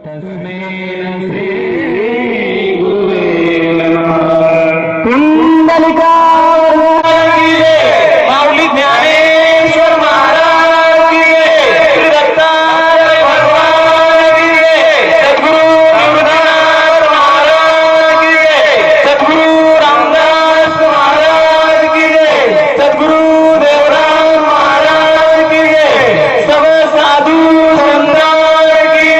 तस्मै श्री गुरुवे नमः। कुंडलिका माऊली ज्ञानेश्वर महाराज की श्री दत्तात्रय भगवान की सद्गुरु रघुनाथ महाराज की सद्गुरु रामदास महाराज की सद्गुरु देवराज महाराज की सब साधु संतान की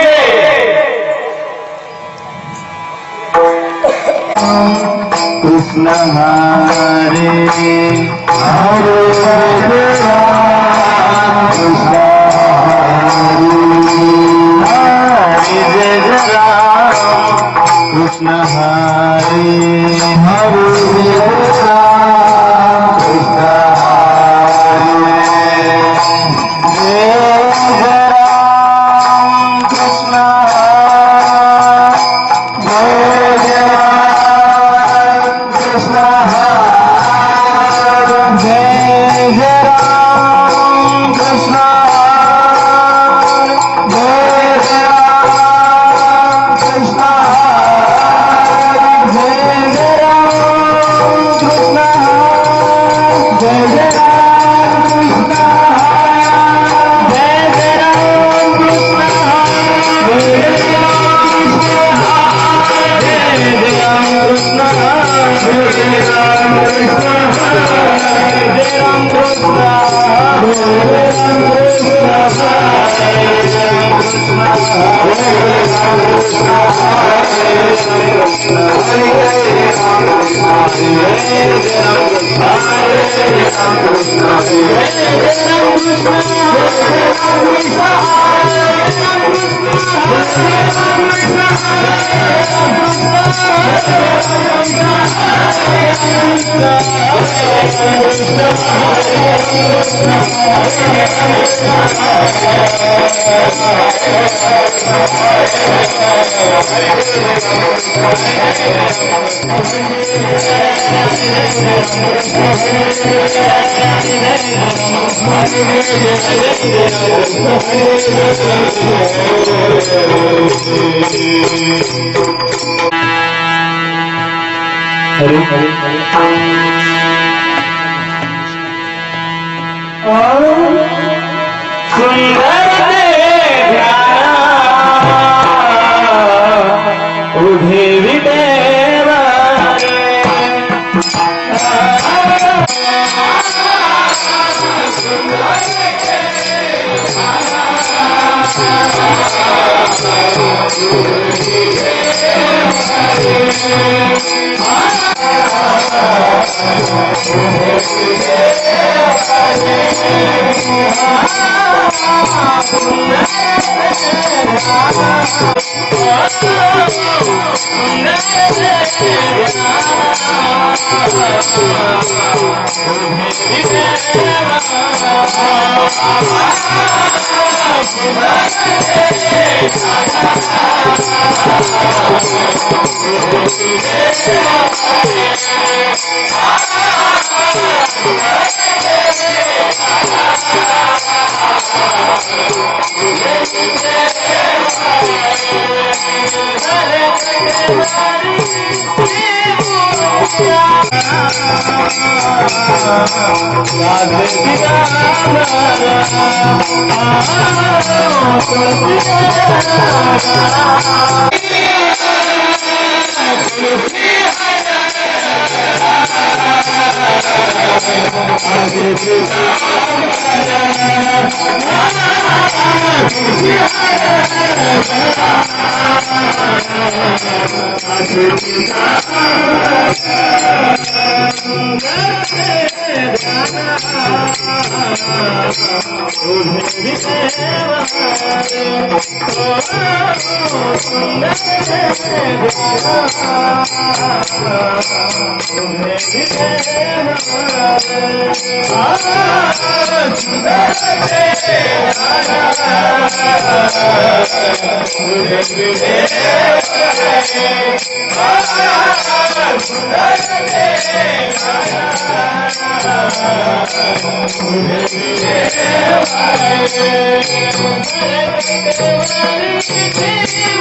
कृष्ण हरे हरे कृष्ण हरे जय राम कृष्ण हरे हरे कृष्ण हरे जय राम कृष्ण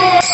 Hare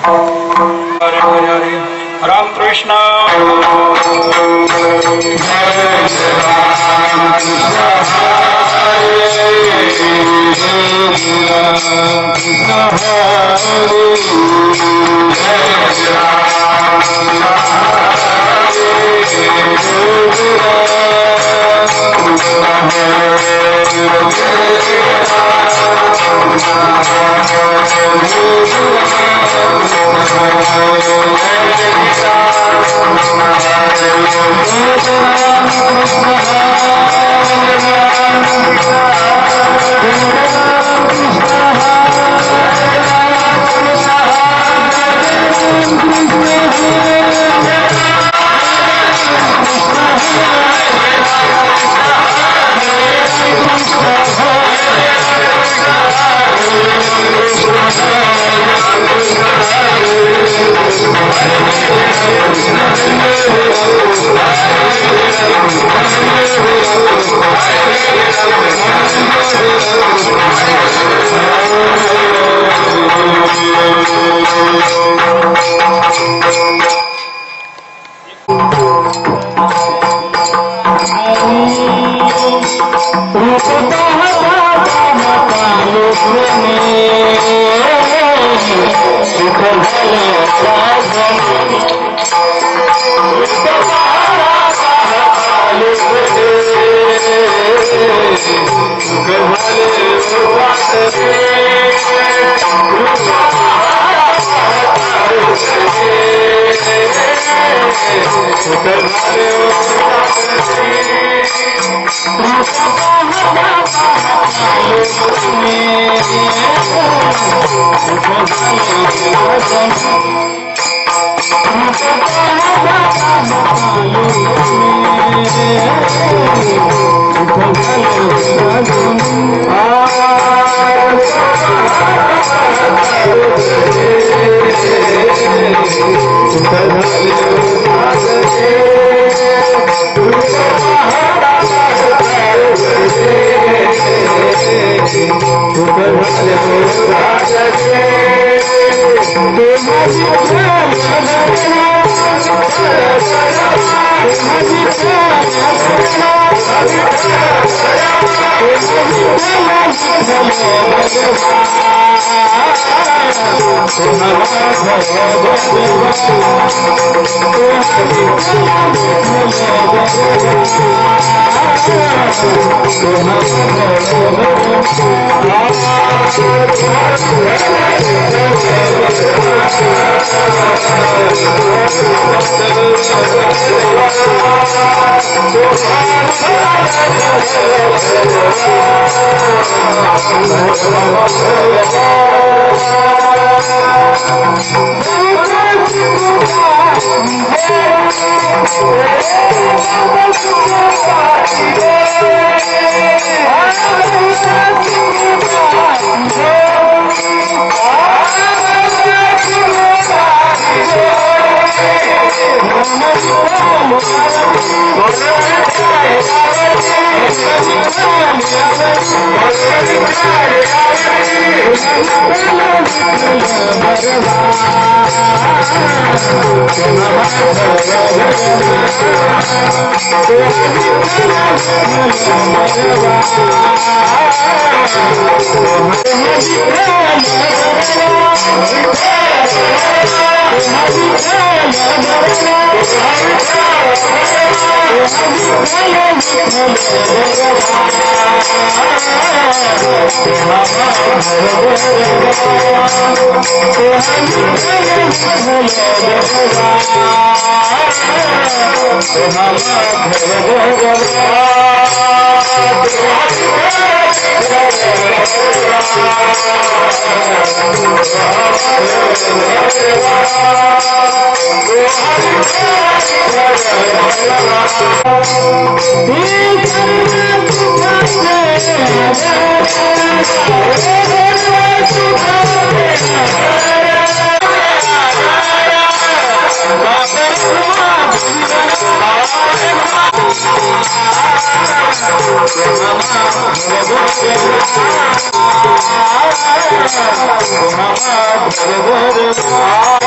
हरे हरे राम कृष्ण Bhagavad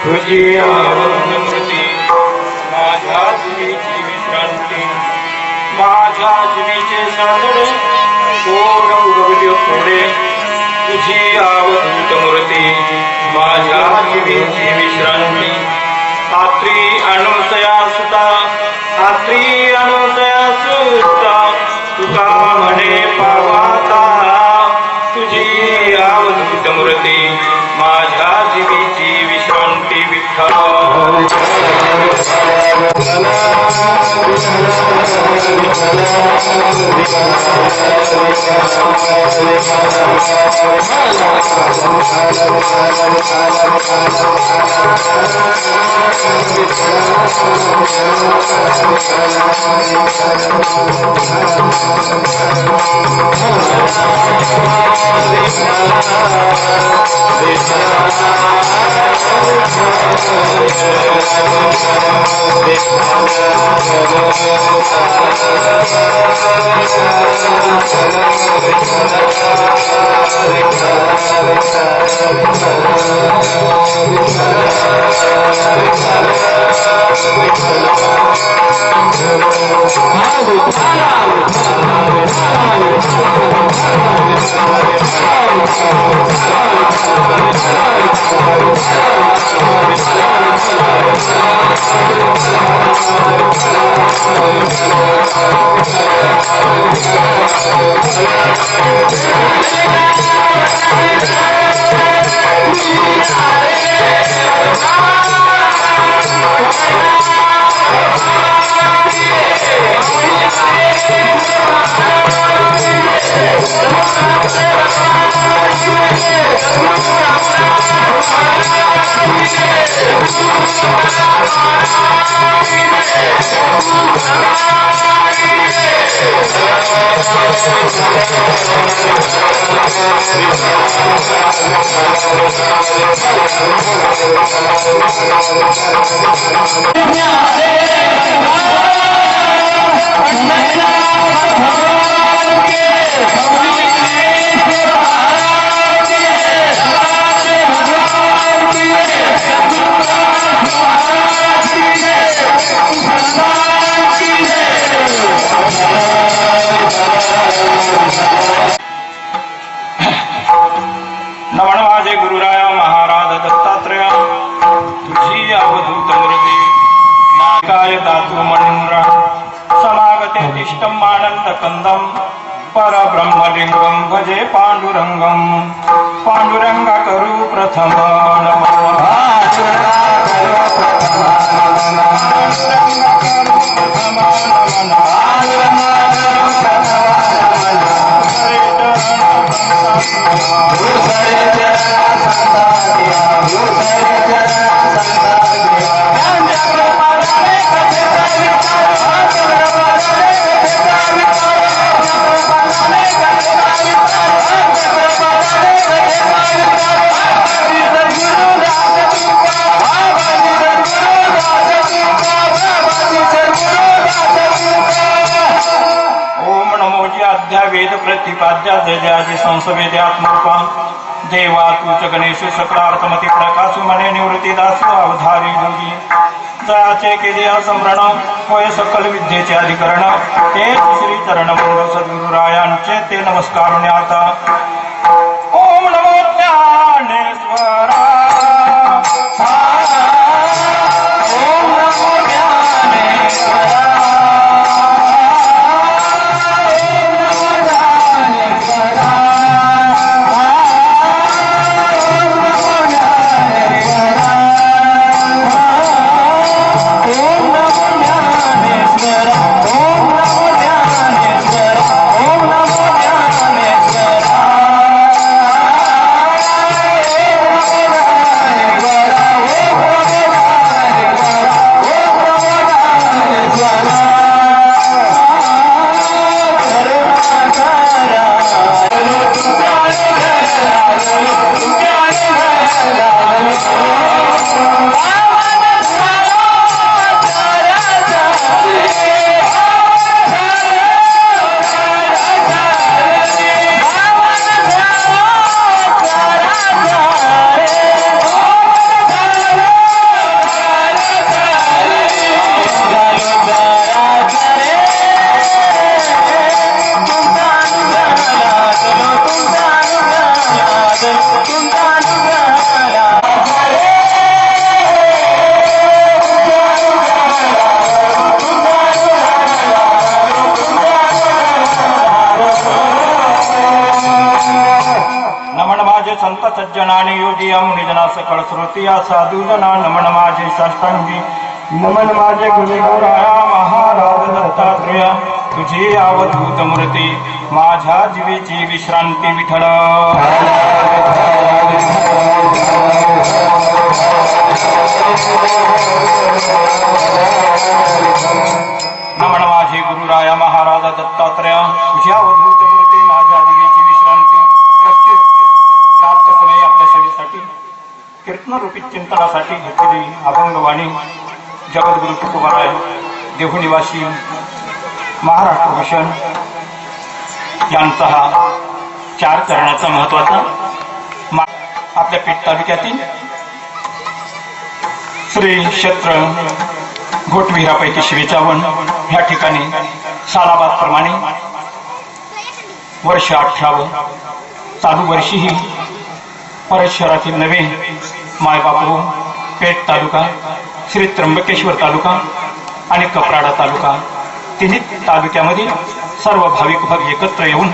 तुझी आवृत्ती माझ्या जीवीची विश्रांती माझ्या जीवीचे साधने कोण उगवले पुढे तुझी आवृत मूर्ती माझ्या जीवीची विश्रांती आत्री अनुसया सुता आत्री अनुसया सुता तुका म्हणे पावाता तुझी आवृत मूर्ती माझ्या जीवीची विश्रांती विठ्ठल माझे गुरुराया महाराज दत्तात्रय तुझी अवधूत मूर्ती नाकाय धातू मणिंद्र समागते तिष्ठम आनंद कंदम परब्रह्मलिंगम भजे पांडुरंगम पांडुरंग करू प्रथम नमः वेद प्रतिपाद्या जयाजी संसवेद्यात्मरूपा देवा तूच गणेश सकलार्थमती प्रकाश मने निवृत्ती दास अवधारी योगी जयाचे केले असमरण होय सकल विद्येचे अधिकरण ते श्री चरण बंधू सद्गुरुरायांचे ते नमस्कार आता ओम नमो ज्ञानेश्वरा संत सज्जनाने योगी मुनिजना सकळ श्रुती या साधूजना नमन माझे साष्टांगी नमन माझे गुरुराया महाराज दत्तात्रेय तुझी अवधूत मूर्ती माझ्या जीवेची विश्रांती विठ्ठल नमन माझे गुरुराया महाराज दत्तात्रेय तुझी अवधूत मूर्ती माझ्या जीवेची विश्रांती प्राप्त समय आपल्या सेवेसाठी कीर्तनरूपी चिंतनासाठी घेतलेली अभंगवाणी जगद्गुरु तुकोबाराय देहू निवासी महाराष्ट्र भूषण यांचा हा 4 चरणाचा महत्वाचा आपल्या पेठ तालुक्यातील श्री क्षेत्र घोटविहिरापैकी 55 ह्या ठिकाणी सालाबाद प्रमाणे वर्ष 18 चालू वर्षीही परत शहरातील नवे मायबापू पेठ तालुका श्री त्र्यंबकेश्वर तालुका आणि कपराडा तालुका तिन्ही तालुक्यामध्ये सर्व भाविक भक्त एकत्र येऊन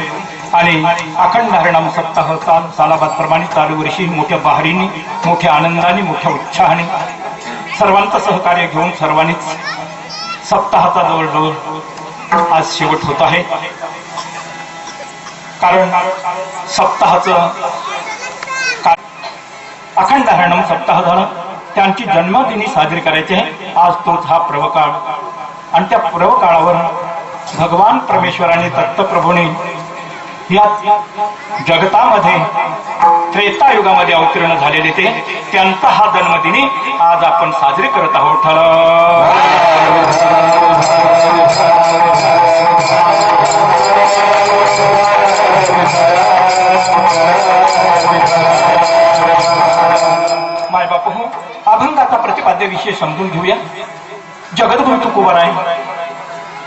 आणि अखंड हरिनाम सप्ताह सालाबाद प्रमाणे चालू वर्षी मोठ्या बहारीने मोठ्या आनंदाने मोठ्या उत्साहाने सर्वांचं सहकार्य घेऊन सर्वांनीच सप्ताहाचा जवळजवळ आज शेवट होत आहे कारण सप्ताहाचं अखंड हरिनाम सप्ताह झाला त्यांची जन्मदिनी साजरी करायची आहे आज तोच हा पर्वकाळ आणि त्या पर्वकाळावर भगवान परमेश्वराने दत्तप्रभूने या जगतामध्ये त्रेतायुगामध्ये अवतीर्ण झालेले ते त्यांचा हा जन्मदिनी आज आपण साजरे करत आहोत माय बापू अभंगाचा प्रतिपाद्य विषय समजून घेऊया जगद्गुरु तुकोबाराय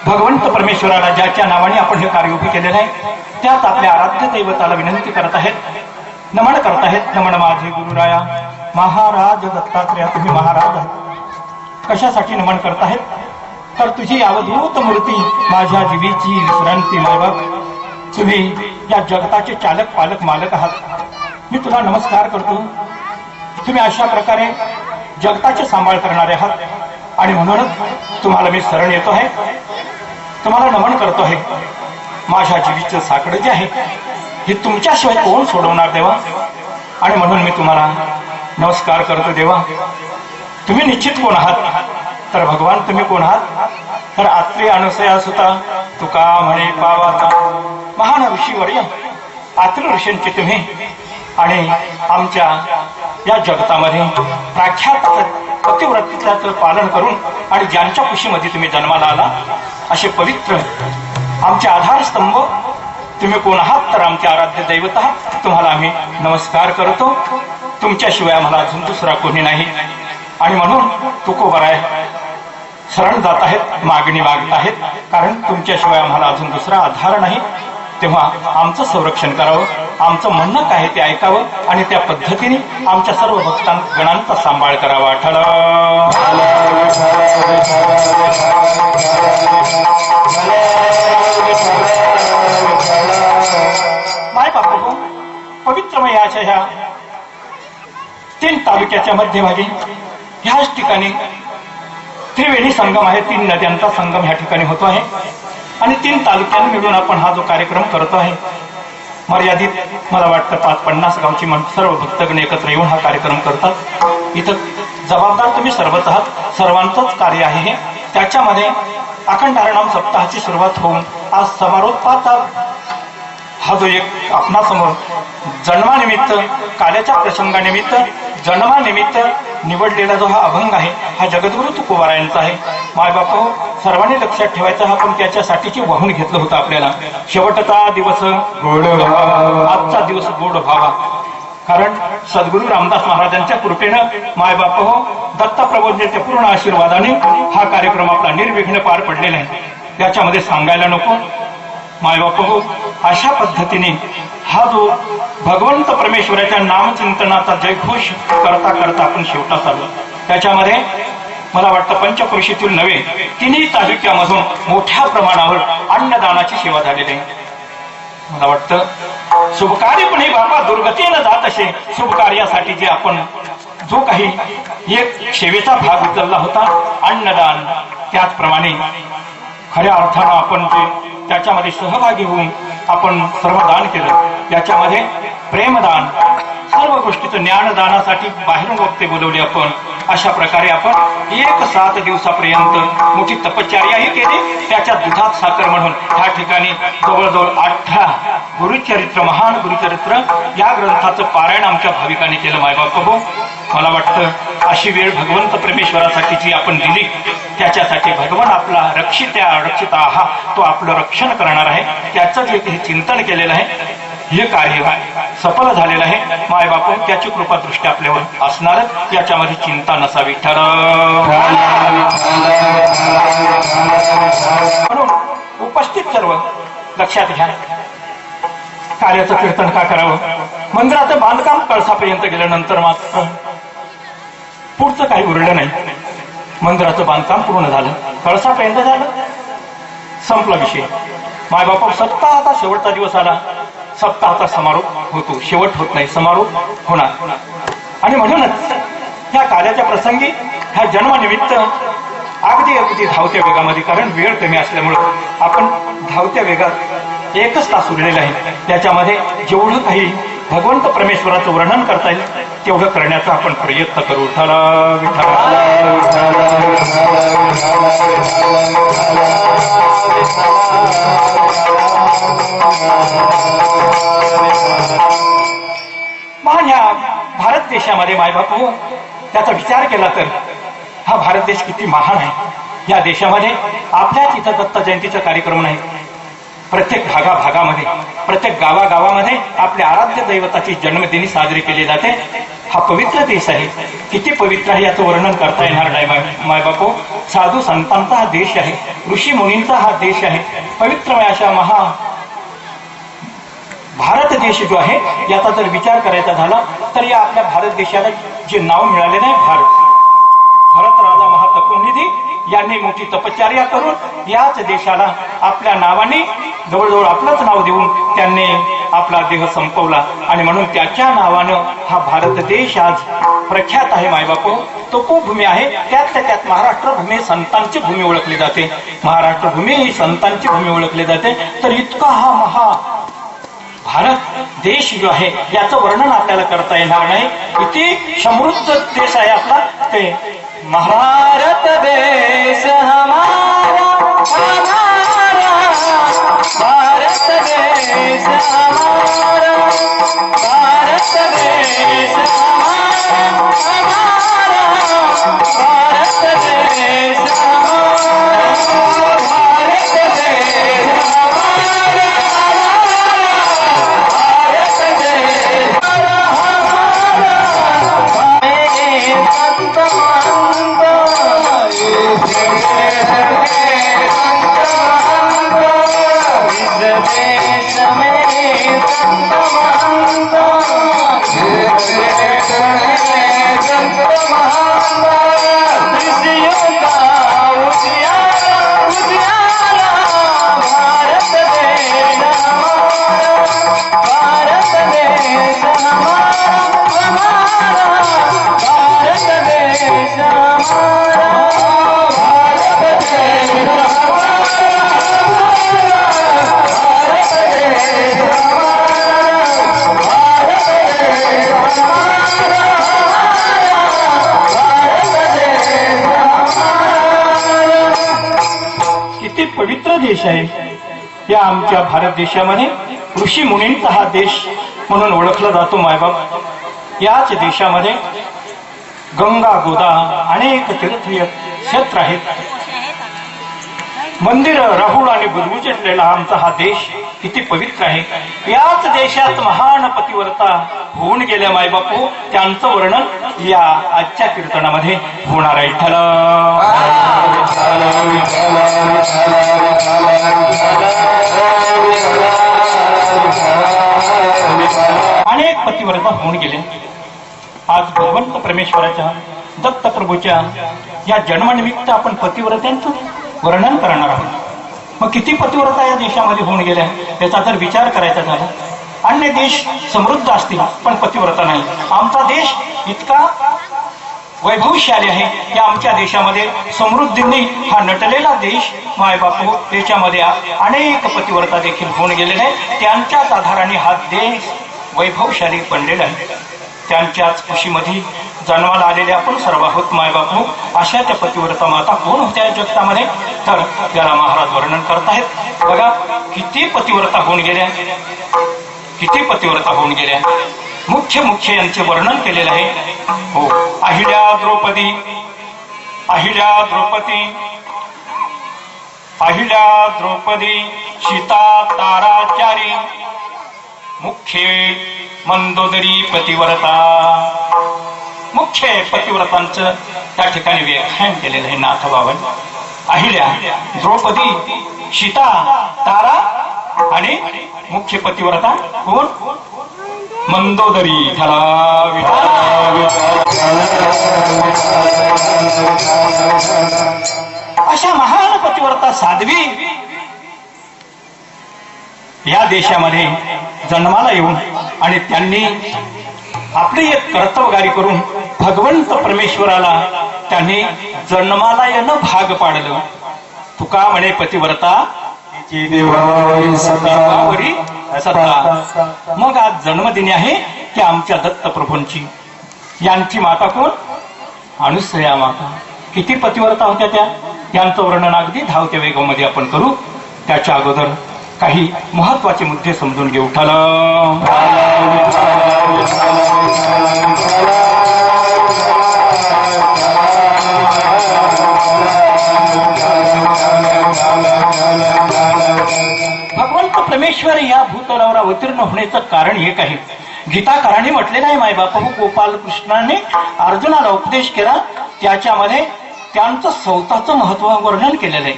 भगवंत परमेश्वराला ज्याच्या नावाने आपण हे कार्य उभे केलेले आहे त्याच आपल्या आराध्य दैवताला विनंती करत आहेत नमन करताहेत. नमन माझे गुरुराया. महाराज दत्तात्रेय, तुम्ही महाराज आहात. कशासाठी नमन करताहेत? तर तुझी अवधूत मूर्ती माझ्या जीवीची विश्रांती मायबाप. तुम्ही या जगताचे चालक पालक मालक आहात. मी तुला नमस्कार करतो. तुम्ही अशा प्रकारे जगताचे सांभाळ करणारे आहात आणि म्हणूनच तुम्हाला मी शरण येतो आहे, तुम्हाला नमन करतो आहे. माझ्या जीवीचं साकडं जे आहे हे तुमच्याशिवाय कोण सोडवणार देवा? आणि म्हणून मी तुम्हाला नमस्कार करतो देवा. तुम्ही निश्चित कोण आहात? तर भगवान तुम्ही कोण आहात? तर आत्री अनुसया सुता तुका म्हणे पावाचा. महान ऋषीवर्य आत्री ऋषींचे तुम्ही आणि आमच्या या जगतामध्ये प्रख्यात पतिव्रतेचं पालन करून आणि ज्यांच्या कुशीमध्ये तुम्ही जन्माला आला असे पवित्र आमचे आधारस्तंभ तुम्ही कोण आहात? तर आमचे आराध्य दैवत आहात. तुम्हाला आम्ही नमस्कार करतो. तुमच्याशिवाय आम्हाला अजून दुसरा कोणी नाही आणि म्हणून तुकोबराय शरण जात आहेत, मागणी मागत आहेत, कारण तुमच्याशिवाय आम्हाला अजून दुसरा आधार नाही. तेव्हा आमचं संरक्षण करावं, आमचं म्हणणं काय ते ऐकावं आणि त्या पद्धतीने आमच्या सर्व भक्तांगणांचा सांभाळ करावा. ठळ माय बापू, पवित्रमयाच्या ह्या 3 तालुक्याच्या मध्यभागी ह्याच ठिकाणी त्रिवेणी संगम आहे. 3 नद्यांचा संगम ह्या ठिकाणी होतो आहे आणि 3 तालुक्यांनी मिळून आपण हा जो कार्यक्रम करतो आहे, मर्यादित मला वाटतं 50 गावची सर्व भक्तगण एकत्र येऊन हा कार्यक्रम करतात. इथं जबाबदार तुम्ही सर्वच आहात, सर्वांचंच कार्य आहे हे. त्याच्यामध्ये अखंड हरिनाम सप्ताहाची सुरुवात होऊन आज समारोपाचा हा जो एक आपणासमोर जन्मानिमित्त, काल्याच्या प्रसंगानिमित्त, जन्मानिमित्त निवडलेला जो हा अभंग आहे हा जगद्गुरु तुकोबारायांचा आहे. मायबापू, सर्वांनी लक्षात ठेवायचं, आपण त्याच्यासाठीची वाहून घेतलं होतं आपल्याला. शेवटचा दिवस गोड व्हावा, आजचा दिवस गोड व्हावा. कारण सद्गुरू रामदास महाराजांच्या कृपेनं मायबापू दत्तप्रभूंच्या पूर्ण आशीर्वादाने हा कार्यक्रम आपला निर्विघ्न पार पडलेला आहे. याच्यामध्ये सांगायला नको. मायबापू, अशा पद्धतीने हा जो भगवंत परमेश्वराच्या नामचिंतनाचा जयघोष करता करता आपण शेवटात आलो. त्याच्यामध्ये मला वाटतं पंचक्रोशीतील नव्हे 3 तालुक्यामधून मोठ्या प्रमाणावर अन्नदानाची सेवा झालेली आहे. मला वाटतं शुभकार्यपणे बापा दुर्गतीनं जात असे शुभ कार्यासाठी जे आपण जो काही एक सेवेचा भाग उचलला होता अन्नदान, त्याचप्रमाणे खऱ्या अर्थानं आपण जे त्याच्यामध्ये सहभागी होऊन आपण सर्वदान केलं. याच्यामध्ये प्रेमदान, सर्व गोष्टीचं ज्ञानदानासाठी बाहेरून वक्ते बोलवले आपण. अशा प्रकारे आपण 7 दिवसापर्यंत मोठी तपश्चर्याही केली. त्याच्या दुधात साखर म्हणून ह्या ठिकाणी जवळजवळ 18 गुरुचरित्र, महान गुरुचरित्र या ग्रंथाचं पारायण आमच्या भाविकांनी केलं. मायबापू, मला वाटतं अशी वेळ भगवंत परमेश्वरासाठी जी आपण दिली त्याच्यासाठी भगवान आपला रक्षिता हा तो आपलं रक्षण करणार आहे. त्याचं जे हे चिंतन केलेलं आहे हे कार्य सफल झालेलं आहे. मायबापू, त्याची कृपा दृष्टी आपल्यावर असणारच, याच्यामध्ये चिंता नसावी. म्हणून उपस्थित सर्व लक्षात घ्या, कार्याचं कीर्तन का करावं? मंदिराचं बांधकाम कळसापर्यंत गेल्यानंतर मात्र पुढचं काही उरलं नाही. मंदिराचं बांधकाम पूर्ण झालं, कळसापर्यंत झालं, संपला विषय. मायबापा, सप्ताहाचा शेवटचा दिवस आला, सप्ताहाचा समारोप होतो, शेवट होत नाही, समारोप होणार. आणि म्हणूनच ह्या कार्याच्या प्रसंगी ह्या जन्मानिमित्त अगदी धावत्या वेगामध्ये, कारण वेळ कमी असल्यामुळं आपण धावत्या वेगात 1च तास उरलेला आहे. त्याच्यामध्ये जेवढं काही भगवंत परमेश्वराचं वर्णन करता येईल तेवढं करण्याचा आपण प्रयत्न करू. महान ह्या भारत देशामध्ये मायबापू, त्याचा विचार केला तर हा भारत देश किती महान आहे. या देशामध्ये आपल्याच इथं दत्त जयंतीचा कार्यक्रम नाही, प्रत्येक भागाभागामध्ये, प्रत्येक गावागावामध्ये आपल्या आराध्य दैवताची जन्मदिनी साजरी केली जाते. हा पवित्र देश आहे. किती पवित्र आहे याचं वर्णन करता येणार नाही मायबापू. साधू संतांचा हा देश आहे, ऋषी मुनींचा हा देश आहे. पवित्रमय अशा भारत देश जो आहे याचा जर विचार करायचा झाला तर या आपल्या भारत देशाला जे नाव मिळाले नाही भरत राजा महातपोनिधी यांनी मोठी तपश्चर्या करून याच देशाला आपल्या नावाने जवळजवळ आपलंच नाव देऊन त्यांनी आपला देह संपवला आणि म्हणून त्याच्या नावानं हा भारत देश आज प्रख्यात आहे. मायबापू तपोभूमी आहे, त्यातल्या त्यात महाराष्ट्र भूमी संतांची भूमी ओळखली जाते. महाराष्ट्र भूमी ही संतांची भूमी ओळखली जाते. तर इतका हा महा भारत देश जो आहे याचं वर्णन आपल्याला करता येणार नाही. किती समृद्ध देश आहे आपला ते भारत देश हमारा हमारा भारत देश हमारा भारत देश हमारा हमारा भारत देश हमारा भारत देश हमारा भारत देश पवित्र देश आहे. या आमच्या भारत देशामध्ये ऋषी मुनींचा हा देश म्हणून ओळखला जातो. मायबाप याच देशामध्ये गंगा गोदा अनेक तीर्थीय क्षेत्र आहेत. मंदिर राहुल आणि बुजबुजलेला आमचा हा देश किती पवित्र आहे. याच देशात महान पतिव्रता होऊन गेल्या मायबापू त्यांचं वर्णन या आजच्या कीर्तनामध्ये होणार आहे. अनेक पतिव्रता होऊन गेले. आज भगवंत परमेश्वराच्या दत्तप्रभूच्या या जन्मानिमित्त आपण पतिव्रत्यांचं वर्णन करणार आहोत. मग किती पतिव्रता या देशामध्ये होऊन गेल्या याचा जर विचार करायचा झाला, अन्य देश समृद्ध असतील पण पतिव्रता नाही. आमचा देश इतका वैभवशाली आहे की आमच्या देशामध्ये समृद्धीने हा नटलेला देश मायबापू त्याच्यामध्ये अनेक पतिव्रता देखील होऊन गेलेले आहे. त्यांच्याच आधाराने हा देश वैभवशाली बनलेला आहे. त्यांच्याच खुशीमध्ये जन्माला आलेले आपण सर्व आहोत मायबापू. अशा त्या पतिव्रता माता कोण होत्या जगतामध्ये तर त्याला महाराज वर्णन करतायत. बघा किती पतिव्रता होऊन गेल्या, किती पतिव्रता होऊन गेल्या. मुख्य मुख्य यांचे वर्णन केलेलं आहे. हो, अहिल्या द्रौपदी, अहिल्या द्रौपदी, अहिल्या द्रौपदी, सीता ताराचारी, मुख्य मंदोदरी पतिव्रता. मुख्य पतिव्रतांचं त्या ठिकाणी व्याख्यान केलेलं आहे नाथ बाबन. अहिल्या, द्रौपदी, सीता, तारा आणि मुख्य पतिव्रता कोण? मंदोदरी. अशा महान पतिव्रता साध्वी या देशामध्ये जन्माला येऊन आणि त्यांनी आपली एक कर्तव्यगारी करून भगवंत परमेश्वराला त्यांनी जन्माला येणं भाग पाडलं. तुका म्हणे पतिव्रता देवावरी सत्ता. मग आज जन्मदिनी आहे की आमच्या दत्तप्रभूंची. यांची माता कोण? अनुसया माता. किती पतिव्रता होत्या त्या, यांचं वर्णन अगदी धावत्या वेगामध्ये आपण करू. त्याच्या अगोदर काही महत्वाचे मुद्दे समजून घेऊ. भगवंत परमेश्वर या भूतलावर अवतीर्ण होण्याचं कारण एक आहे. गीताकाराने म्हटलेलं आहे मायबापू गोपाल कृष्णाने अर्जुनाला उपदेश केला, त्याच्यामध्ये त्यांचं स्वतःचं महत्व वर्णन केलेलं आहे.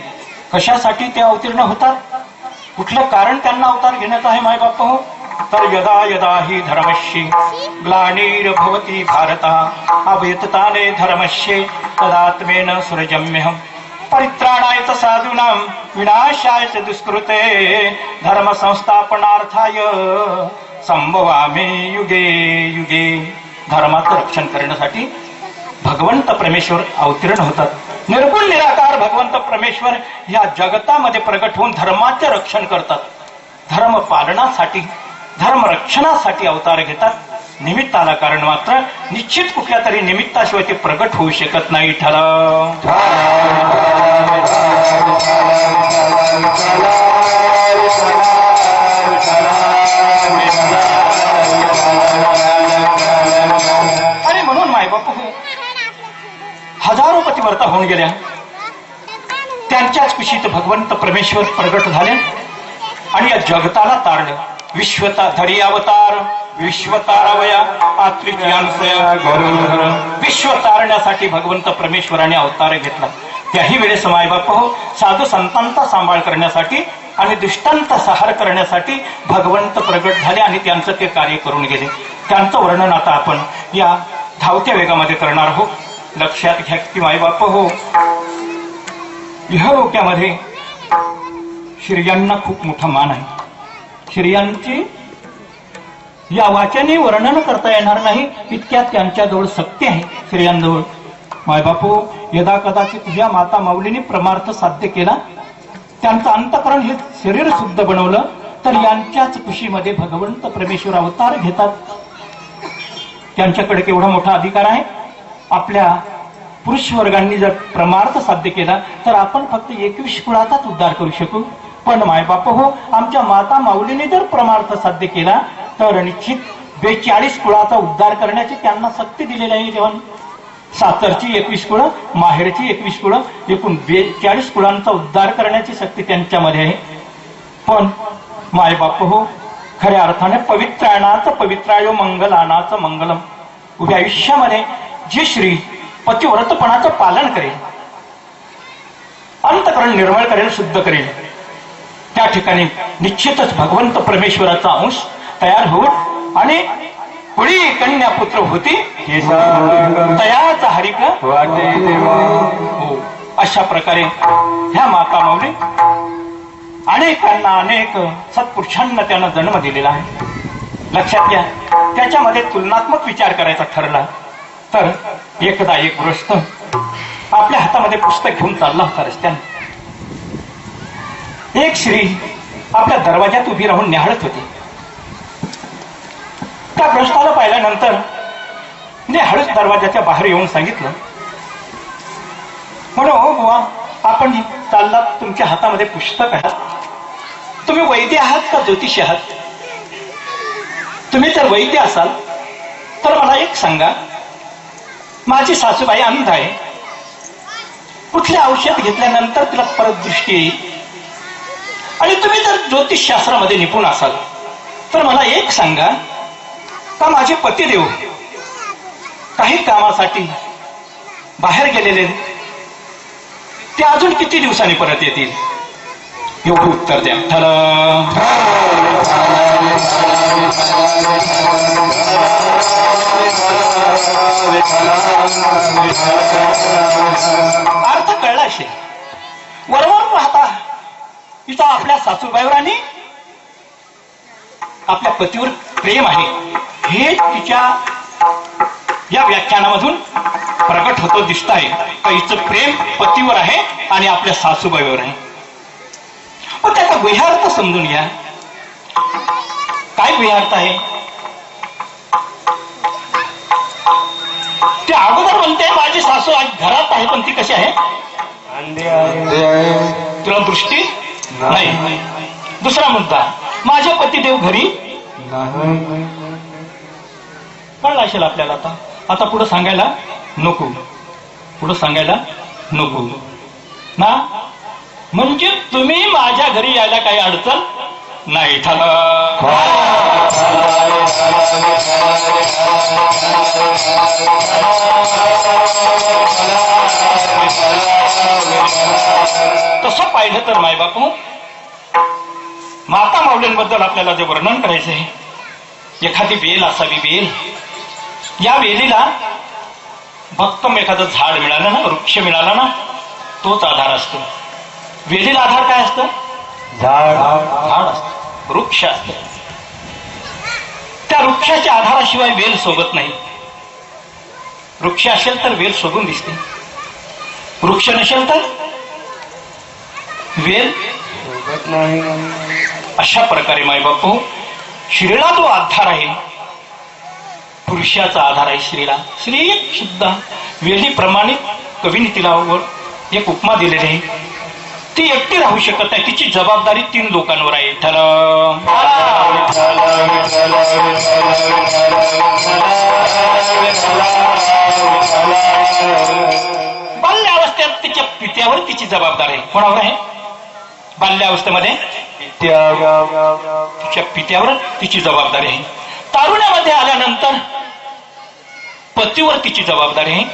कशासाठी ते अवतीर्ण होतात, कुठलं कारण त्यांना अवतार घेण्याचं आहे मायबापू तर यदा यदा हि धर्मस्य ग्लानिर्भवति भारत अभ्युत्थाने धर्मस्य तदात्मेन सृजम्यहम् परित्राणाय च साधूनां विनाशाय च दुष्कृते धर्म संस्थापनार्थाय संभवामि युगे युगे. धर्माचं रक्षण करण्यासाठी भगवंत परमेश्वर अवतीर्ण होतात. निर्गुण निराकार भगवंत परमेश्वर या जगतामध्ये प्रगट होऊन धर्माचे रक्षण करतात. धर्म पालनासाठी धर्म रक्षणासाठी अवतार घेतात. निमित्ताला कारण मात्र निश्चित कुठल्या तरी निमित्ताशिवाय ते प्रगट होऊ शकत नाही. अरे म्हणून मायबाप हजारो पतिव्रता होऊन गेल्या, त्यांच्याच कुशीत भगवंत परमेश्वर प्रगट झाले आणि या जगताला तारलं. विश्वता धरी अवतार विश्वतारावया आत्रिची अनुसया गौरव. विश्व तारण्यासाठी भगवंत परमेश्वराने अवतार घेतला. त्याही वेळेस मायबाप हो साधू संतांचा सांभाळ करण्यासाठी आणि दुष्टांचा सहार करण्यासाठी भगवंत प्रगट झाले आणि त्यांचं ते कार्य करून गेले. त्यांचं वर्णन आता आपण या धावत्या वेगामध्ये करणार आहोत. लक्षात घ्या की मायबाप हो ह्या लोक्यामध्ये श्रियांना खूप मोठा मान आहे. श्रियांची या वाचने वर्णन करता येणार नाही इतक्या त्यांच्याजवळ शक्ती आहे. स्त्रियांजवळ मायबापू यदा कदाचित तुझ्या माता माऊलीने परमार्थ साध्य केला, त्यांचं अंतःकरण हे शरीर शुद्ध बनवलं, तर यांच्याच कुशीमध्ये भगवंत परमेश्वर अवतार घेतात. त्यांच्याकडे केवढा मोठा अधिकार आहे. आपल्या पुरुष वर्गांनी जर परमार्थ साध्य केला तर आपण फक्त 21 कुळाचाच उद्धार करू शकू. पण मायबाप हो आमच्या माता माऊलीने जर परमार्थ साध्य केला तर निश्चित 42 कुळाचा उद्धार करण्याची त्यांना शक्ती दिलेली आहे. तेव्हा सासरची 21 कुळं, माहेरची 21 कुळं, एकूण 42 कुळांचा उद्धार करण्याची शक्ती त्यांच्यामध्ये आहे. पण मायबाप हो खऱ्या अर्थाने पवित्रायणाचं पवित्रायो मंगलानाचं मंगलम. उभ्या आयुष्यामध्ये जी श्री पतिव्रतपणाचं पालन करेल, अंतःकरण निर्मळ करेल, शुद्ध करेल, त्या ठिकाणी निश्चितच भगवंत परमेश्वराचा अंश तयार होईल आणि कुळी कन्या पुत्र होती तयाचा हरिक वाटे. हो अशा प्रकारे ह्या माता माऊली अनेकांना अनेक सत्पुरुषांना त्यांना जन्म दिलेला आहे. लक्षात घ्या. त्याच्यामध्ये तुलनात्मक विचार करायचा ठरला तर एकदा एक गृहस्थ आपल्या हातामध्ये पुस्तक घेऊन चालला होता. रस्त्याने एक स्त्री आपल्या दरवाजात उभी राहून निहाळत होती. त्या गृहस्थाला पाहिल्यानंतर हळूच दरवाजाच्या बाहेर येऊन सांगितलं, म्हणून हो बुवा आपण चाललात, तुमच्या हातामध्ये पुस्तक आहे, तुम्ही वैद्य आहात का ज्योतिषी आहात? तुम्ही जर वैद्य असाल तर मला एक सांगा, माझी सासूबाई अंध आहे, कुठले औषध घेतल्यानंतर तिला परत दृष्टी येईल? आणि तुम्ही जर ज्योतिषशास्त्रामध्ये निपुण असाल तर मला एक सांगा, का माझे पतिदेव काही कामासाठी बाहेर गेलेले, ते अजून किती दिवसांनी परत येतील? एवढं उत्तर द्या. अर्थ कळला असेल. वरवर पाहता इथं आपल्या सासूबाईवर आणि आपल्या पतीवर प्रेम आहे हे तिच्या या व्याख्यानामधून प्रगट होतो दिसत आहे. हिचं प्रेम पतीवर आहे आणि आपल्या सासूबाईवर आहे. पण त्याचा गुह्यार्थ समजून घ्या. काय गुह्यार्थ आहे? ते अगोदर म्हणते माझी सासू आज घरात आहे, पण ती कशी आहे? तुला दृष्टी नाही. दुसरा मुद्दा, माझे पतिदेव घरी कळला असेल आपल्याला. आता पुढे सांगायला नको, पुढे सांगायला नको ना. म्हणजे तुम्ही माझ्या घरी यायला काही अडचण नाही. तसं पाहिलं तर मायबापू माता माऊलींबद्दल आपल्याला जे वर्णन करायचं आहे एखादी वेल असावी, वेल. या वेलीला भक्कम एखादं झाड मिळालं ना, वृक्ष मिळाला ना, तोच आधार असतो. वेलीला आधार काय असतं? झाड. झाड असतं, वृक्ष असतं. त्या वृक्षाच्या आधाराशिवाय वेल शोभत नाही. वृक्ष असेल तर वेल शोभून दिसते, वृक्ष नसेल तर वेल. अशा प्रकारे मायबापू, श्रीला जो आधार आहे, पुरुषाचा आधार आहे श्रीला. श्री सुद्धा वेलीप्रमाणे कवीने तिला एक उपमा दिलेली आहे. ती एकटी राहू शकत नाही, तिची जबाबदारी 3 लोकांवर आहे. बाल्यावस्थेत तिच्या पित्यावर तिची जबाबदारी आहे. कोणावर आहे? बाल्यावस्थेमध्ये तिच्या पित्यावर तिची जबाबदारी आहे. तारुण्यामध्ये आल्यानंतर पतीवर तिची जबाबदारी आहे.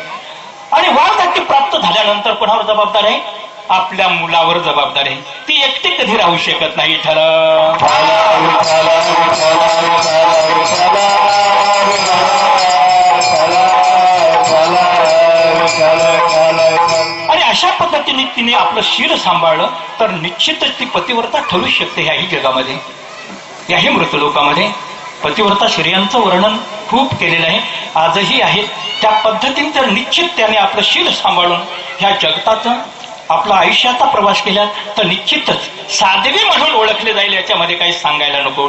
आणि वारकरी प्राप्त झाल्यानंतर कोणावर जबाबदारी आहे? आपल्या मुलावर जबाबदारी आहे. ती एकटी कधी राहू शकत नाही. आणि अशा पद्धतीने तिने आपलं शील सांभाळलं तर निश्चितच ती पतिव्रता ठरू शकते. ह्याही जगामध्ये, याही मृतलोकामध्ये पतिव्रता स्त्रियांचं वर्णन खूप केलेलं आहे, आजही आहे. त्या पद्धतीने जर निश्चित त्याने आपलं शील सांभाळून ह्या जगताचं आपला आयुष्याचा प्रवास केला तर निश्चितच साध्वी म्हणून ओळखले जाईल. याच्यामध्ये काही सांगायला नको.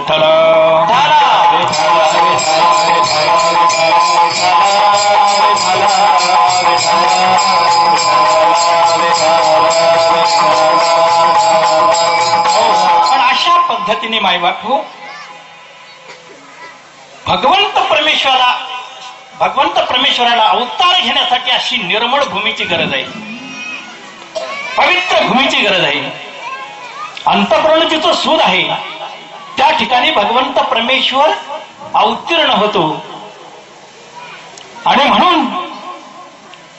पण अशा पद्धतीने मायबापू, भगवंत परमेश्वराला अवतार घेण्यासाठी अशी निर्मळ भूमीची गरज आहे, पवित्र भूमीची गरज आहे. अंतःकरण जिथं सूद आहे त्या ठिकाणी भगवंत परमेश्वर अवतीर्ण होतो. आणि म्हणून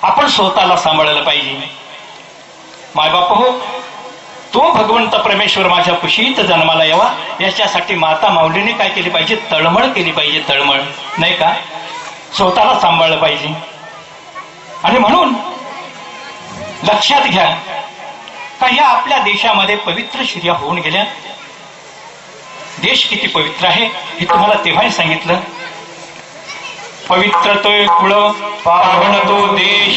आपण स्वतःला सांभाळलं पाहिजे. मायबाप हो, तो भगवंत परमेश्वर माझ्या कुशीत जन्माला यावा याच्यासाठी माता माऊलीने काय केली पाहिजे? तळमळ केली पाहिजे. तळमळ नाही का? स्वतःला सांभाळलं पाहिजे. आणि म्हणून लक्षात घ्या का या आपल्या देशामध्ये पवित्र स्त्रिया होऊन गेल्या. देश किती पवित्र आहे हे तुम्हाला तेव्हाही सांगितलं. पवित्र तो कुळ पावन तो देश,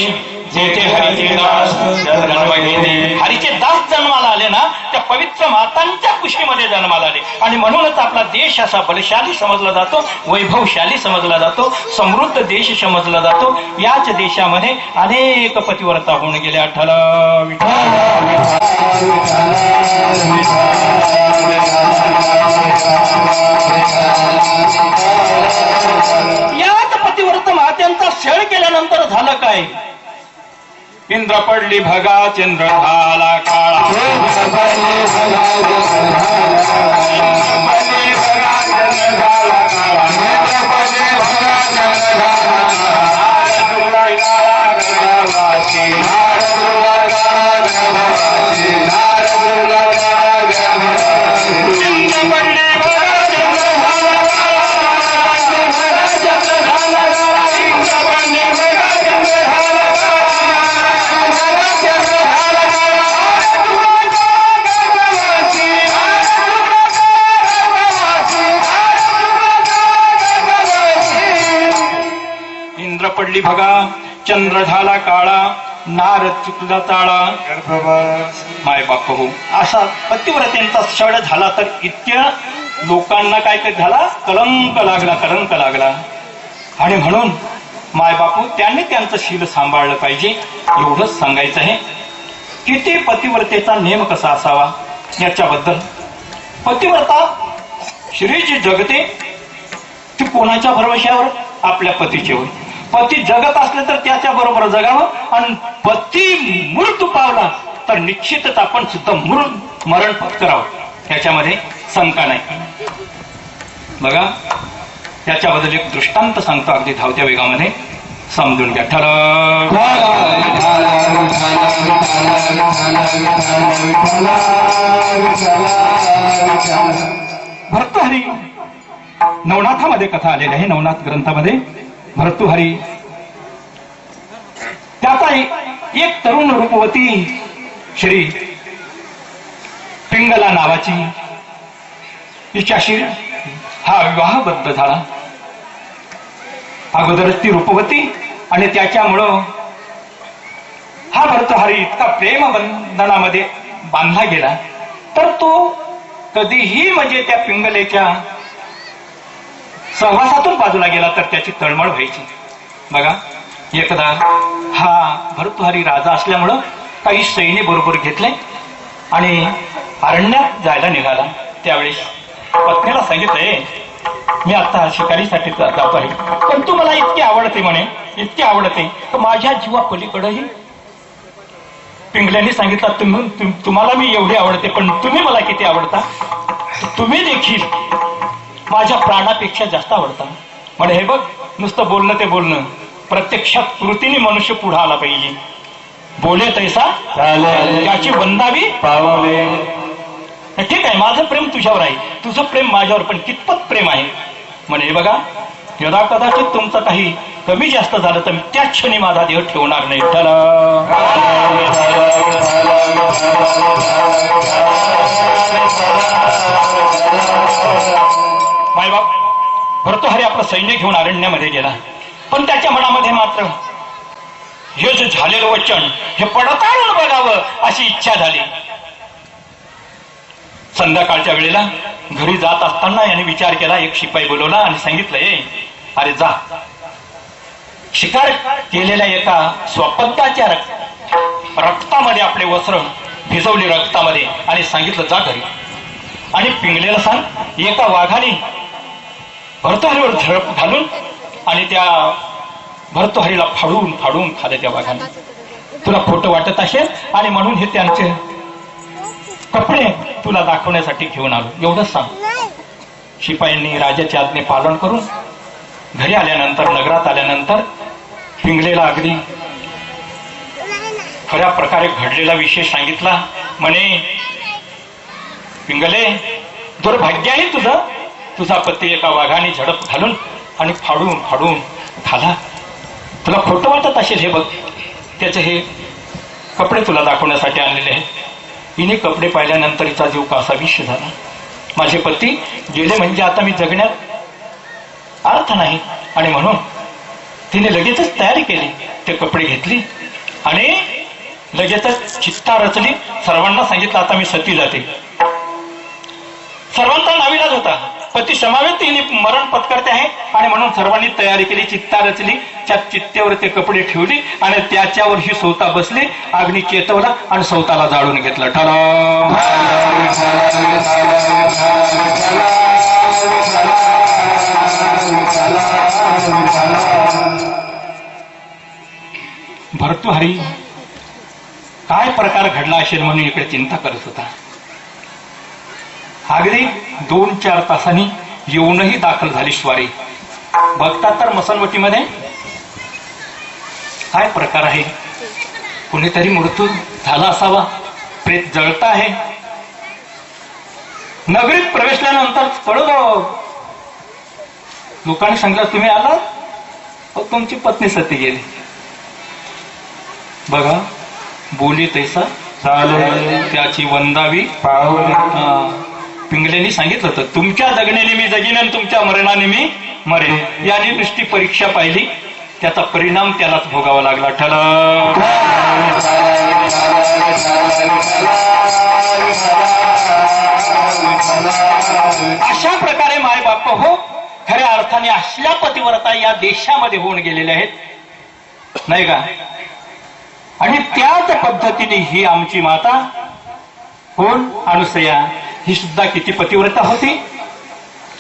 जेथे हरीचे दास जन्म घेणे. हरीचे दास जन्माला आले ना, त्या पवित्र मातांच्या कुशीमध्ये जन्माला आले. आणि म्हणूनच आपला देश असा बलशाली समजला जातो, वैभवशाली समजला जातो, समृद्ध देश समजला जातो. याच देशामध्ये अनेक पतिव्रता होऊन गेल्या. याच पतिव्रत मात्यांचा छळ केल्यानंतर झालं काय? इंद्र पडली भगा, चंद्र झाला काळा. पडली भगा, चंद्र झाला काळा, नारद चुकला ताळा. माय बाप हो, असा पतिव्रतेंचा छळ झाला तर इतक्या लोकांना काय काय झाला? कलंक लागला, कलंक लागला. आणि म्हणून माय बापू त्यांनी त्यांचं शील सांभाळलं पाहिजे. एवढंच सांगायचं आहे. किती पतिव्रतेचा नेम कसा असावा याच्याबद्दल. पतिव्रता श्री जी जगते ती कोणाच्या भरवशावर? आपल्या पतीच्यावर. पती जगत असले तर त्याच्या बरोबर जगावं, आणि पती मृत्यू पावला तर निश्चितच आपण सुद्धा मरण पत्करावं, याच्यामध्ये शंका नाही. बघा, त्याच्याबद्दल एक दृष्टांत सांगतो अगदी धावत्या वेगामध्ये, समजून घ्या. भर्तहरी नवनाथामध्ये कथा आलेली आहे. नवनाथ ग्रंथामध्ये भर्तृहरी त्याचा एक तरुण रूपवती श्री पिंगला नावाची हिच्याशी हा विवाहबद्ध झाला. अगोदरच ती रूपवती आणि त्याच्यामुळं हा भर्तृहरी इतका प्रेमबंधनामध्ये बांधला गेला तर तो कधीही म्हणजे त्या पिंगलेच्या सहवासातून बाजूला गेला तर त्याची तळमळ व्हायची. बघा, एकदा हा भर्तृहरी राजा असल्यामुळं काही सैन्य बरोबर घेतले आणि अरण्यात जायला निघाला. त्यावेळेस पत्नीला सांगितलंय, मी आता शिकारीसाठी जातो आहे, पण तू मला इतकी आवडते म्हणे, इतकी आवडते तर माझ्या जीवा पलीकडेही. पिंगल्याने सांगितलं, तुम्हाला मी एवढी आवडते पण तुम्ही मला किती आवडता, तुम्ही देखील माझ्या प्राणापेक्षा जास्त आवडता. म्हणे हे बघ, नुसतं बोलणं ते बोलणं, प्रत्यक्षात कृतीने मनुष्य पुढे आला पाहिजे. बोले तैसा त्याची वंदावी पावावे. ठीक आहे, माझं प्रेम तुझ्यावर आहे, तुझं प्रेम माझ्यावर पण कितपत प्रेम आहे. म्हणे हे बघा, यदा कदाचित तुमचं काही कमी जास्त झालं तर त्या क्षणी माझा देह ठेवणार नाही. मायबाप भर्तृहरी आपलं सैन्य घेऊन अरण्यामध्ये गेला, पण त्याच्या मनामध्ये मात्र हे जे झालेलं वचन हे पडताळून बघावं अशी इच्छा झाली. संध्याकाळच्या वेळेला घरी जात असताना याने विचार केला. एक शिपाई बोलवला आणि सांगितलं, अरे जा, शिकार केलेल्या एका स्वपंताच्या रक्तामध्ये आपले वस्त्र भिजवले रक्तामध्ये आणि सांगितलं जा घरी आणि पिंगलेला सांग, एका वाघाने भर्तृहरीवर झडप घालून आणि त्या भर्तृहरीला फाडून फाडून खाल्लं त्या वाघाने. तुला खोटं वाटत असेल आणि म्हणून हे त्यांचे कपडे तुला दाखवण्यासाठी घेऊन आलो, एवढंच सांग. शिपायांनी राजाचे आज्ञे पालन करून घरी आल्यानंतर, नगरात आल्यानंतर पिंगलेला अगदी खऱ्या प्रकारे घडलेला विषय सांगितला. म्हणे, पिंगले, दुर्भाग्य आहे तुझं, तुझा पती एका वाघाने झडप घालून आणि फाडून फाडून खाला. तुला खोटं वाटत असेल, हे बघ, त्याचे हे कपडे तुला दाखवण्यासाठी आणलेले आहेत. हिने कपडे पाहिल्यानंतर हिचा जीव कासा विष झाला. माझे पती गेले म्हणजे आता मी जगण्यात अर्थ नाही, आणि म्हणून तिने लगेचच तयारी केली. ते कपडे घेतली आणि लगेचच चित्ता रचली. सर्वांना सांगितलं आता मी सती जाते. सर्वांचा नाविलाज होता, पती समावेत तिने मरण पत्करते आहे आणि म्हणून सर्वांनी तयारी केली, चित्ता रचली. त्या चित्तेवर ते कपडे ठेवली आणि त्याच्यावर ही सौता बसली. अग्नी चेतवला आणि सौताला जाळून घेतलं. भर्तृहरी काय प्रकार घडला असेल म्हणून इकडे चिंता करत होता. अगदी 2-4 तासांनी येऊनही दाखल झाली स्वारी. बघतात तर मसनवटीमध्ये काय प्रकार आहे, कुणीतरी मृत्यू झाला असावा, प्रेत जळत आहे. नगरीत प्रवेशल्यानंतर कळलं, लोकांनी सांगितलं तुम्ही आलात, तुमची पत्नी सती गेली. बघा, बोली तैसा त्याची वंदावी पावले. पिंगलेनी सांगितलं होतं, तुमच्या जगण्याने मी जगीन आणि तुमच्या मरणाने मी मरेन. याने नुसती परीक्षा पाहिली, त्याचा परिणाम त्यालाच भोगावा लागला. अशा प्रकारे माय बाप हो, खऱ्या अर्थाने असल्या पतिव्रता या देशामध्ये होऊन गेलेल्या आहेत, नाही का? आणि त्याच पद्धतीने ही आमची माता कोण, अनुसया, ही सुद्धा किती पतिव्रता होती.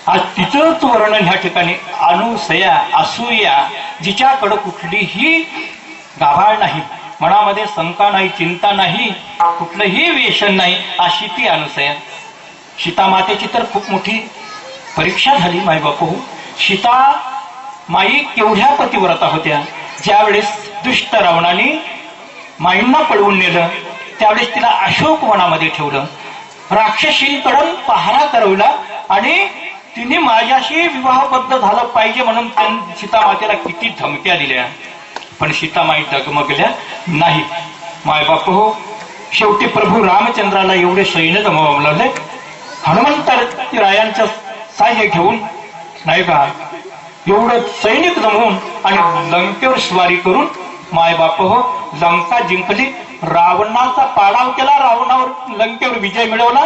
आज तिचंच वर्णन ह्या ठिकाणी. अनुसया, असूया, जिच्याकडं कुठलीही गाभाळ नाही, मनामध्ये शंका नाही, चिंता नाही, कुठलंही व्यसन नाही, अशी ती अनुसया. सीता मातेची तर खूप मोठी परीक्षा झाली मायबापू. सीता माई केवढ्या पतिव्रता होत्या. ज्यावेळेस दुष्ट रावणाने माईंना पळवून नेलं त्यावेळेस तिला अशोक वनामध्ये ठेवलं, राक्षसींकडून पहारा करवला आणि तिने माझ्याशी विवाहबद्ध झालं पाहिजे म्हणून सीतामातेला किती धमक्या दिल्या, पण सीतामाई डगमगल्या नाही. मायबाप हो, शेवटी प्रभू रामचंद्राला एवढे सैन्य जमवले, हनुमंत रायांचं साह्य घेऊन नाही का, एवढं सैनिक जमवून आणि लंकेवर स्वारी करून मायबाप हो लंका जिंकली, रावणाचा पाडाव केला, रावणावर लंकेवर विजय मिळवला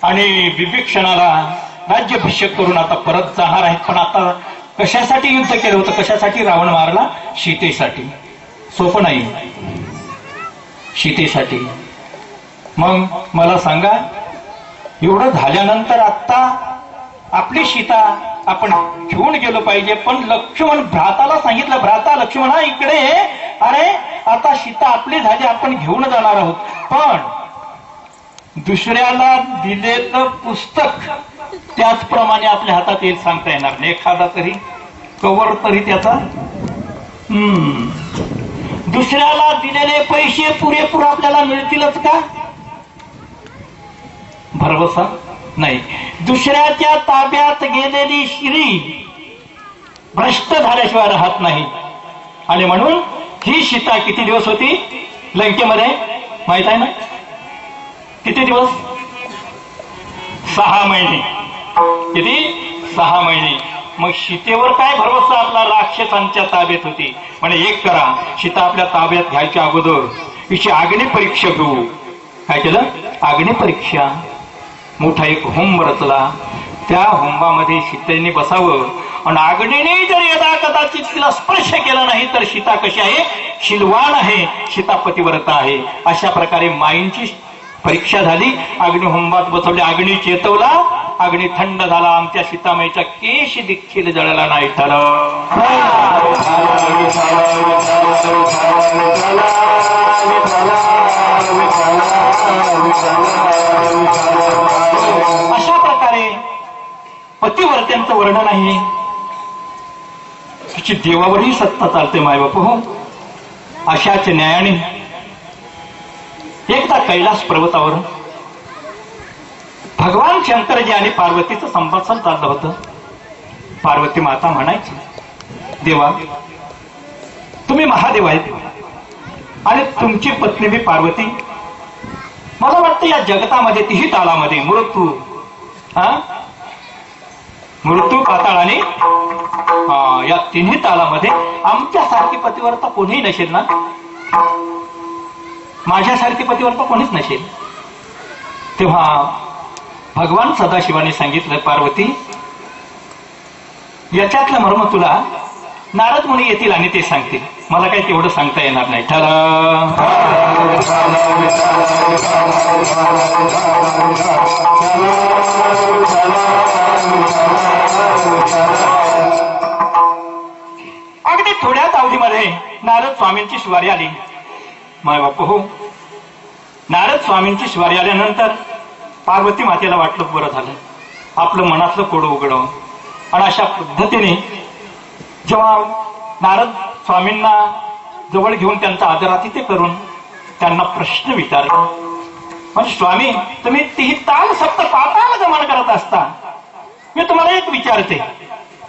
आणि विभीषणाला राज्याभिषेक करून आता परत जाणार आहेत. पण आता कशासाठी युद्ध केलं होतं, कशासाठी रावण मारला? सीतेसाठी. सोपं नाही, सीतेसाठी. मग मला सांगा, एवढं झाल्यानंतर आता आपली सीता आपण घेऊन गेलो पाहिजे, पण लक्ष्मण भ्राताला सांगितलं, भ्राता लक्ष्मणा इकडे, अरे आता सीता आपली झाली, आपण घेऊन जाणार आहोत, पण दुसऱ्याला दिलेलं पुस्तक त्याचप्रमाणे आपल्या हातात येईल सांगता येणार नाही. एखादा तरी कवर तरी त्याचा दुसऱ्याला दिलेले पैसे पुरेपूर आपल्याला मिळतीलच का? भरवसा नाही. दुसऱ्याच्या ताब्यात गेलेली श्री भ्रष्ट झाल्याशिवाय राहत नाही. आणि म्हणून ही सीता किती दिवस होती लंकेमध्ये माहित आहे ना? किती दिवस? 6 महिने. किती? 6 महिने. मग सीतेवर काय भरवसा आपला? राक्षसांच्या ताब्यात होती. म्हणजे एक करा, सीता आपल्या ताब्यात घ्यायच्या अगोदर हिची अग्नी परीक्षा घेऊ. काय केलं? अग्नि परीक्षा. मोठा एक होंब रचला, त्या होंबामध्ये सीतेने बसावं आणि अग्नीने जर यदा कदाचित तिला स्पर्श केला नाही तर सीता कशी आहे? शीलवान आहे, सीता पतिव्रता आहे. अशा प्रकारे माईंची परीक्षा झाली. अग्निहोंबात बसवले, अग्नी चेतवला, अग्नी थंड झाला. आमच्या सीतामाईचा केश देखील जळला नाही. अशा प्रकारे पतिव्रत्यांचं वर्णन आहे. तिची देवावरही सत्ता चालते मायबाप हो. अशाच न्यायाने एकदा कैलास पर्वतावर भगवान शंकरजी आणि पार्वतीचं संभाषण चाललं होतं. पार्वती माता म्हणायची, देवा तुम्ही महादेव आहेत आणि तुमची पत्नी मी पार्वती. मला वाटतं या जगतामध्ये तिही तालामध्ये मृत्यू पाताळ आणि या तिन्ही तालामध्ये आमच्यासारखी पतिव्रता कोणीही नसेल ना? माझ्यासारखी पतिव्रता कोणीच नसेल. तेव्हा भगवान सदाशिवाने सांगितलं, पार्वती याच्यातलं मर्म तुला नारद मुनी येतील आणि ते सांगतील, मला काही तेवढं सांगता येणार नाही. अगदी थोड्याच अवधीमध्ये नारद स्वामींची स्वारी आली. माय बाप हो, नारद स्वामींची स्वारी आल्यानंतर पार्वती मातेला वाटलं बरं झालं, आपलं मनातलं कोडं उघडवं. आणि अशा पद्धतीने जेव्हा नारद स्वामींना जवळ घेऊन त्यांचा आदरातिथ्य करून त्यांना प्रश्न विचारला, पण स्वामी तुम्ही तीही ताल सप्त पाताळ गमन करत असता, मी तुम्हाला एक विचारते,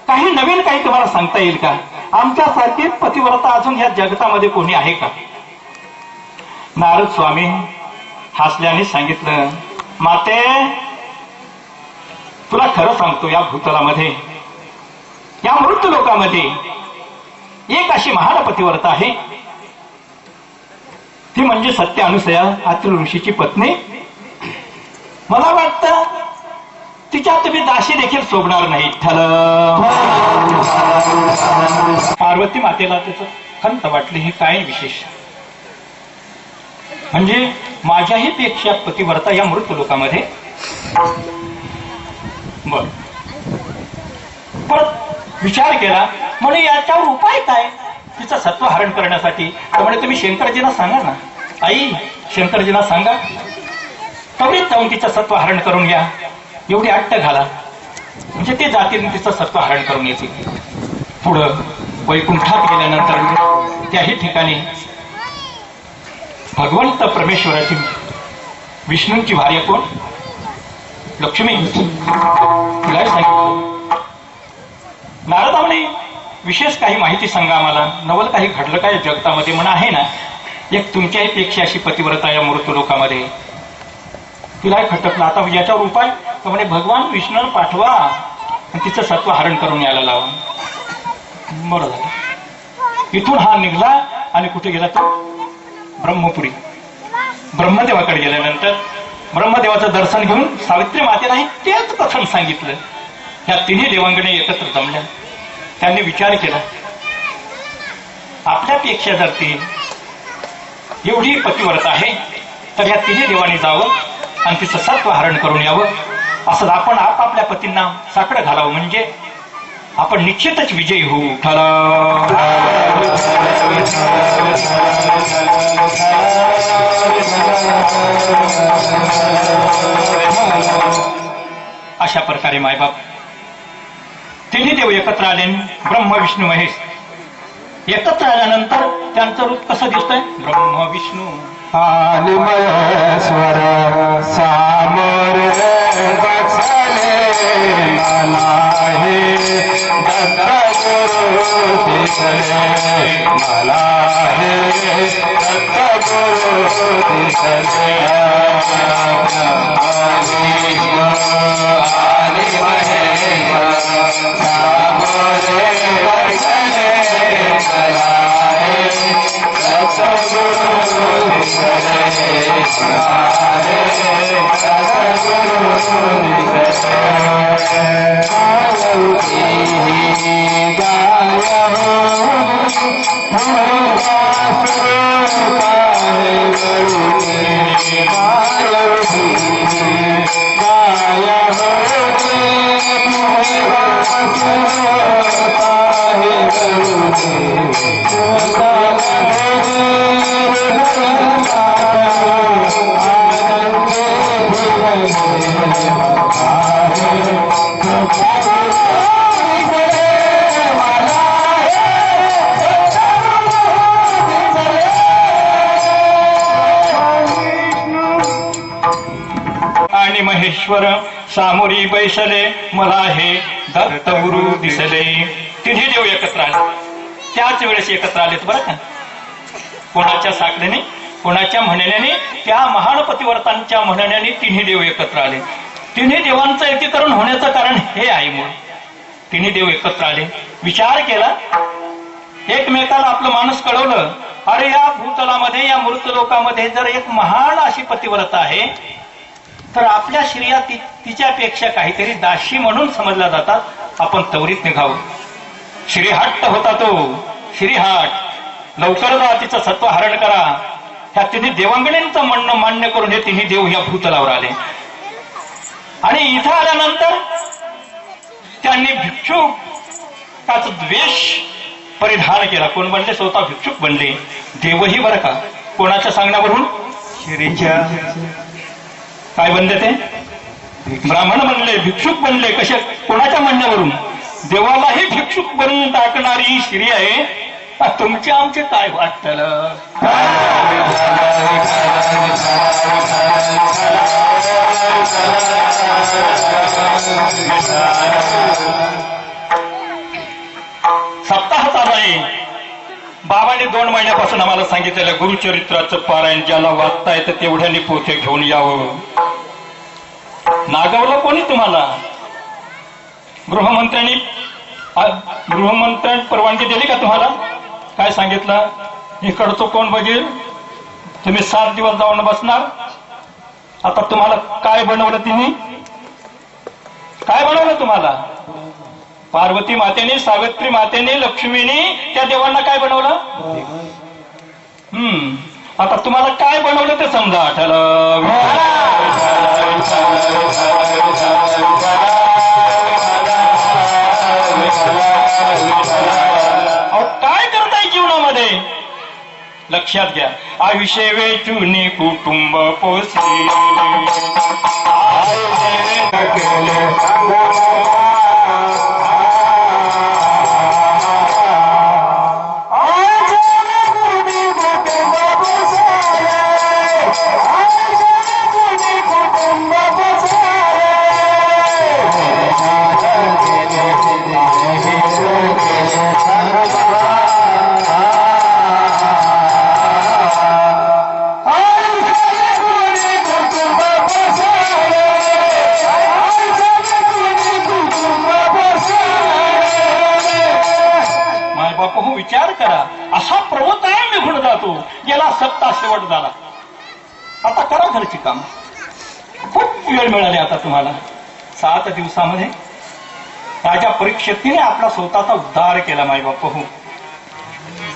काही नवीन काही तुम्हाला सांगता येईल का? आमच्यासारखी पतिव्रता अजून ह्या जगतामध्ये कोणी आहे का? नारद स्वामी हसल्याने सांगितलं, माते तुला खरं सांगतो, या भूतलामध्ये या मृत्यू लोकामध्ये एक अशी महान पतिव्रता आहे, ती म्हणजे सत्य अनुसया, अत्रि ऋषीची पत्नी. मला वाटतं तिच्या तुम्ही दाशी देखील शोभणार नाही. पार्वती मातेला त्याचं खंत वाटली, ही काय विशेष, म्हणजे माझ्याही पेक्षा पतिव्रता या मृत्यू लोकामध्ये. बर, परत विचार केला, म्हणजे याच्यावर उपाय काय तिचं सत्व हरण करण्यासाठी? त्यामुळे तुम्ही शंकरजींना सांगा ना, आई शंकरजींना सांगा, त्वरित जाऊन तिचं सत्व हरण करून घ्या, एवढी अट्ट घाला, म्हणजे ते जातील तिचं सत्व हरण करून येतील. पुढं वैकुंठात गेल्यानंतर त्याही ठिकाणी भगवंत परमेश्वराची विष्णूंची भार्या कोण? लक्ष्मी तिलाही सांगितलं. नारद म्हणे विशेष काही माहिती सांगा आम्हाला, नवल काही घडलं काय जगतामध्ये म्हणा आहे ना, एक तुमच्याही पेक्षा अशी पतिव्रता या मृत्यू लोकामध्ये. तिलाही खटकलं. आता याच्यावर उपाय तर म्हणे भगवान विष्णू पाठवा आणि तिचं सत्व हरण करून यायला लावा. बरं झालं. इथून हा निघला आणि कुठे गेला तो ब्रह्मपुरी. ब्रह्मदेवाकडे गेल्यानंतर ब्रह्मदेवाचं दर्शन घेऊन सावित्री मातेलाही तेच कथन सांगितलं. ह्या तिन्ही देवांगणे एकत्र जमल्या. त्यांनी विचार केला आपल्यापेक्षा जर ती एवढी पतिव्रत आहे तर या तिन्ही देवांनी जावं आणि तिचं सत्व हरण करून यावं. असं आपण आपापल्या पतींना साकडं घालावं म्हणजे आपण निश्चितच विजयी होऊ. अशा प्रकारे मायबाप तिन्ही देव एकत्र आले. ब्रह्म विष्णू महेश एकत्र आल्यानंतर त्यांचं रूप कसं दिसतंय? ब्रह्म विष्णू आणि महेश्वर सामोर बसले मला हे दत्त गुरु दिसले मला हे दत्त गुरु दिसले आणि महेश्वर सामोर बसले मला हे दत्त गुरु आणि महेश्वर सामोरी बैसले मला हे दत्त गुरु दिसले. तिन्ही देव एकत्र आले. त्याच वेळेस एकत्र आलेत बरं का. कोणाच्या साकडीने कोणाच्या म्हणण्याने त्या महान पतिव्रतांच्या म्हणण्याने तिन्ही देव एकत्र आले. तिन्ही देवांचं एकीकरण होण्याचं कारण हे आहे. मूळ तिन्ही देव एकत्र आले. विचार केला एकमेकाला आपलं माणूस कळवलं अरे या भूतलामध्ये या मृत लोकामध्ये जर एक महान अशी पतिव्रता आहे तर आपल्या स्त्रिया तिच्यापेक्षा काहीतरी दाशी म्हणून समजल्या जातात. आपण त्वरित निघावं. श्रीहट्ट होता तो श्रीहाट. लवकर जा तिचं सत्व हरण करा. ह्या तिन्ही देवांगणींचं म्हणणं मान्य करून हे तिन्ही देव या भूतलावर आले. आणि इथं आल्यानंतर त्यांनी भिक्षुकाचा द्वेष परिधान केला. कोण बनले? स्वतः भिक्षुक बनले. देवही बरं का. कोणाच्या सांगण्यावरून? श्रीच्या. काय बनले ते? ब्राह्मण बनले, भिक्षुक बनले. कशा? कोणाच्या म्हणण्यावरून? देवालाही भिक्षुक बनवून टाकणारी श्री आहे. तुमचे आमचे काय वाटतं? सप्ताह चालू आहे. बाबांनी 2 महिन्यापासून आम्हाला सांगितलेलं गुरुचरित्राचं पारायण ज्याला वाचता येतं तेवढ्याने पोथे घेऊन यावं. नागवलं कोणी तुम्हाला? गृहमंत्र्यांनी परवानगी दिली का तुम्हाला? काय सांगितलं? इकडचं कोण बघेल? तुम्ही 7 दिवस जाऊन बसणार. आता तुम्हाला काय बनवलं? तिने काय बनवलं तुम्हाला? पार्वती मातेने, सावित्री मातेने, लक्ष्मीने त्या देवांना काय बनवलं? आता तुम्हाला काय बनवलं ते समजा. काय करताय जीवनामध्ये? लक्षात घ्या. आयुष्य वेचून कुटुंब पोसले बापू हो विचार करा. असा पर्वताळ निघून जातो, गेला सत्ता शेवट झाला. आता करा घरची काम. खूप वेळ मिळाली आता तुम्हाला. 7 दिवसामध्ये राजा परीक्षितीने आपला स्वतःचा उद्धार केला. माय बापू हो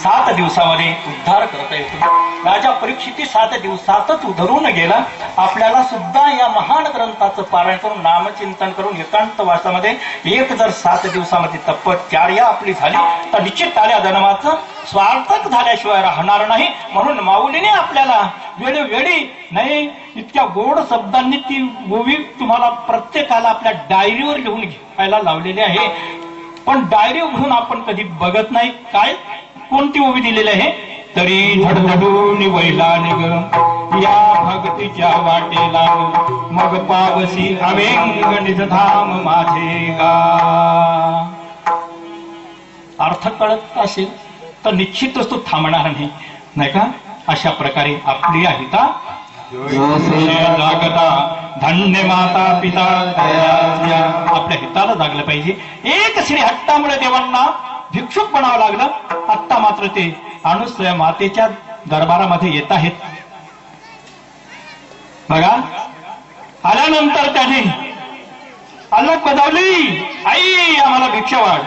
7 दिवसामध्ये उद्धार करता येतो. राजा परीक्षिती 7 दिवसातच उधरून गेला. आपल्याला सुद्धा या महान ग्रंथाचं पारायण करून नामचिंतन करून एकांत वासामध्ये एक जर 7 दिवसामध्ये तपश्चर्या आपली झाली तर निश्चित आल्या जन्माचं स्वार्थक झाल्याशिवाय राहणार नाही. म्हणून माऊलीने आपल्याला वेळोवेळी नाही इतक्या गोड शब्दांनी ती ओवी तुम्हाला प्रत्येकाला आपल्या डायरीवर लिहून घ्यायला लावलेली आहे. पण डायरी उघडून आपण कधी बघत नाही. काय कोणती ओवी दिलेली आहे? तरी धडधडून वैला निग या भक्तीच्या वाटेला, मग पावसी अवेंग निजधाम माझे गा. अर्थ कळत असेल तर निश्चितच तो थांबणार नाही का? अशा प्रकारे आपली अहिता जागता धन्य माता पिता आपल्या हिताला जागलं पाहिजे. एक श्री हट्टामुळे देवांना भिक्षुक बनावं लागलं. आत्ता मात्र ते अनुसूया मातेच्या दरबारामध्ये येत आहेत. बघा आल्यानंतर त्याने अलग बजावली, आई आम्हाला भिक्षा वाढ.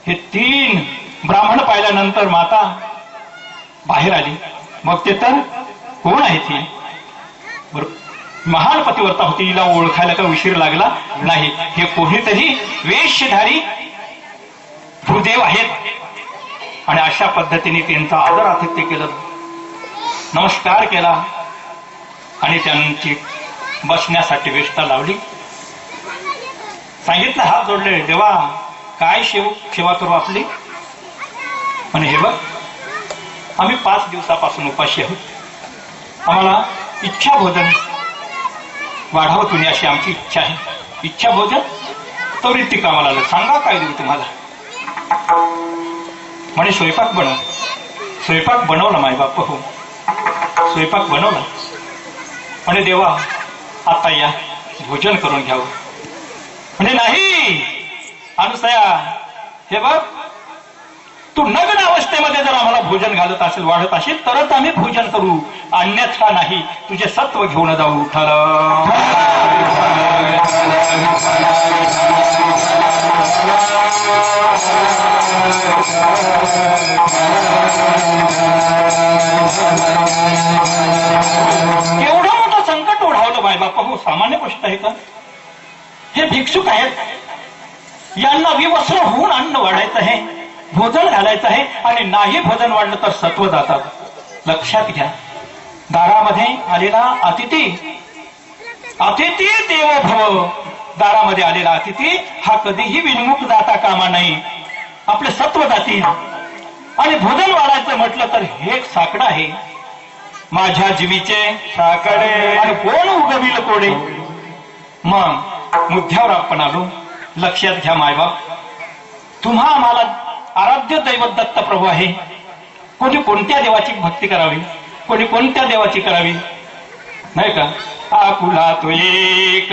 हे 3 ब्राह्मण पाहिल्यानंतर माता बाहेर आली. मग ते तर कोण आहे ती? महान पतिव्रता होती. हिला ओळखायला का उशीर लागला नाही. हे कोणीतरी वेशधारी भूदेव आहेत. आणि अशा पद्धतीने त्यांचा आदर आतिथ्य केलं, नमस्कार केला आणि त्यांची बसण्यासाठी व्यवस्था लावली. सांगितलं, हात जोडले, देवा काय सेवा करू आपली? आणि हे बघ आम्ही 5 दिवसापासून उपाशी आहोत. आम्हाला इच्छा भोजन वाढावं तुम्ही अशी आमची इच्छा आहे. इच्छा भोजन त्वरित कामाला सांगा काय देऊ तुम्हाला? म्हणे स्वयंपाक बनव. स्वयंपाक बनवला माय बाप हो, स्वयंपाक बनवला. म्हणे देवा आता या भोजन करून घ्यावं. म्हणे नाही अनुसया, हे बघ तू नग्न अवस्थेमध्ये जर आम्हाला भोजन घालत असेल वाढत असेल तरच आम्ही भोजन करू, अन्यथा नाही. तुझे सत्व घेऊन जाऊ. उठाल एवढं मोठं संकट ओढावलं बाय बापा हो, सामान्य गोष्ट आहे का? हे भिक्षुक आहेत, यांना विवस्त्र होऊन अन्न वाढायचं आहे, भोजन घालायचं आहे. आणि नाही भोजन वाढलं तर सत्व जातात. लक्षात घ्या, दारामध्ये आलेला अतिथी, अतिथी देवो भव, दारामध्ये आलेला अतिथी हा कधीही विनमुख जाता कामा नाही. आपले सत्व जातील. आणि भोजन वाढायचं म्हटलं तर हे एक साकडं आहे, माझ्या जीवीचे साकडे, आणि कोण उगविल कोडे. मग मुद्द्यावर आपण आलो. लक्षात घ्या मायबाप, तुम्हा आम्हाला आराध्य दैवत दत्त प्रभू आहे. कोणी कोणत्या देवाची भक्ती करावी, कोणी कोणत्या देवाची करावी नाही का? आकुला तो एक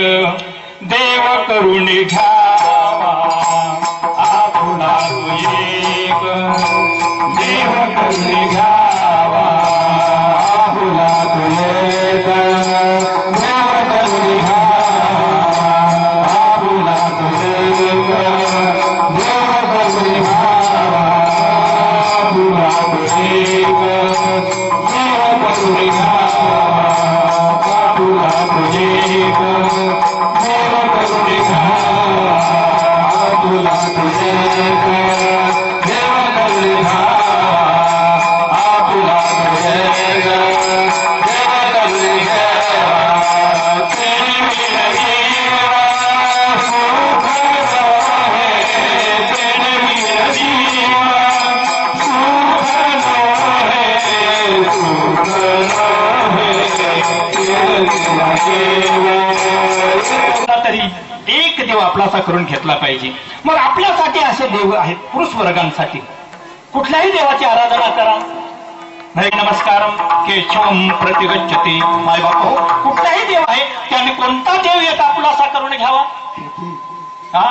देव करून घ्यावा, आकुला तो एक देव करून घ्यावा, आकुला तो एक देव करून घ्यावा, आकुला तो एक देव करून घ्यावा, आकुला तो एक देव करून घ्यावा, आकुला तो एक देव करून घ्यावा, आकुला तो एक देव करून घ्यावा, आकुला तो एक देव करून घ्यावा. तेरी विनती सुख है, तेरी विनती तरी एक देव आपलासा करून घेतला पाहिजे. मग आपल्यासाठी असे देव आहेत पुरुष वर्गांसाठी. कुठल्याही देवाची आराधना करा. नाही नमस्कारम केशवम प्रतिगच्छते. माय बापू कुठलाही देव आहे त्याने कोणता देव एक आपलासा करून घ्यावा? हा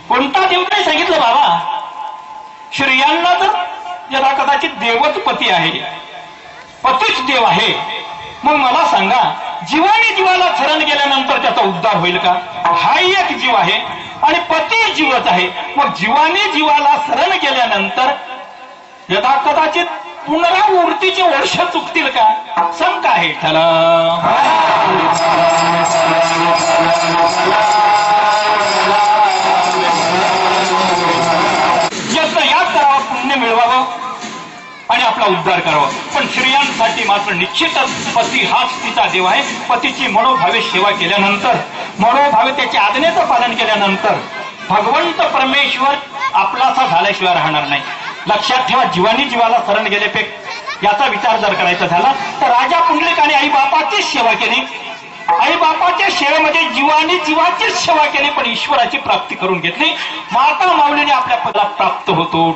कोणता देव नाही सांगितलं बाबा. स्त्रियांना तर ज्याला कदाचित देवच पती आहे, पतीच देव आहे, मग मला सांगा जीवाने जीवाला शरण गेल्यानंतर त्याचा उद्धार होईल का? हा एक जीव आहे आणि पती जीवच आहे. मग जीवाने जीवाला शरण गेल्यानंतर यदा कदाचित पुनरावृत्तीचे वर्ष चुकतील का? शंका आहे त्याला. याद करावा, पुण्य मिळवावं आणि आपला उद्धार करावा. पण स्त्रियांसाठी मात्र निश्चितच पती हाच तिचा देव आहे. पतीची मनोभावे सेवा केल्यानंतर, मनोभावे त्याच्या आज्ञेचं पालन केल्यानंतर भगवंत परमेश्वर आपलासा झाल्याशिवाय राहणार नाही. लक्षात ठेवा, जीवानी जीवाला शरण गेल्यापेक्षा याचा विचार जर करायचा झाला तर राजा पुंडलिकाने आई बापाचीच सेवा केली. आई बापाच्या सेवेमध्ये जीवानी जीवाचीच सेवा केली, पण ईश्वराची प्राप्ती करून घेतली. माता माऊलीने आपल्या पदाला प्राप्त होतो.